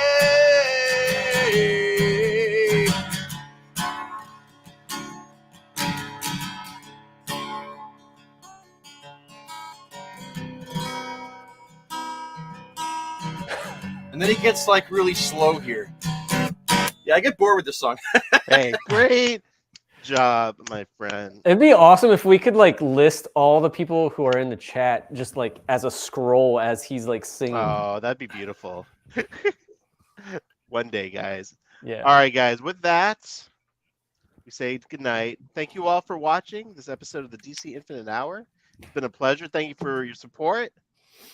And then he gets like really slow here. Yeah, I get bored with this song. Hey, great job, my friend. It'd be awesome if we could like list all the people who are in the chat just like as a scroll as he's like singing. Oh, that'd be beautiful. One day, guys. Yeah. All right, guys. With that, we say good night. Thank you all for watching this episode of the DC Infinite Hour. It's been a pleasure. Thank you for your support.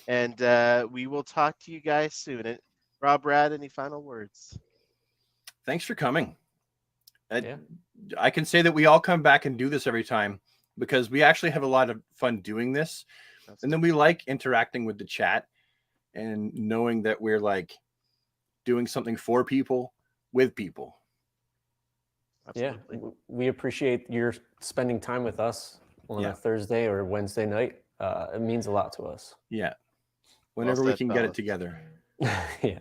And we will talk to you guys soon. And Rob, Brad, any final words? Thanks for coming. I can say that we all come back and do this every time because we actually have a lot of fun doing this. And then we like interacting with the chat and knowing that we're like doing something for people with people. Absolutely. Yeah, we appreciate your spending time with us on a Thursday or Wednesday night. It means a lot to us. Yeah. Whenever we can get it together. Yeah.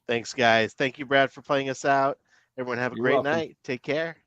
Thanks, guys. Thank you, Brad, for playing us out. Everyone have a great night. Take care.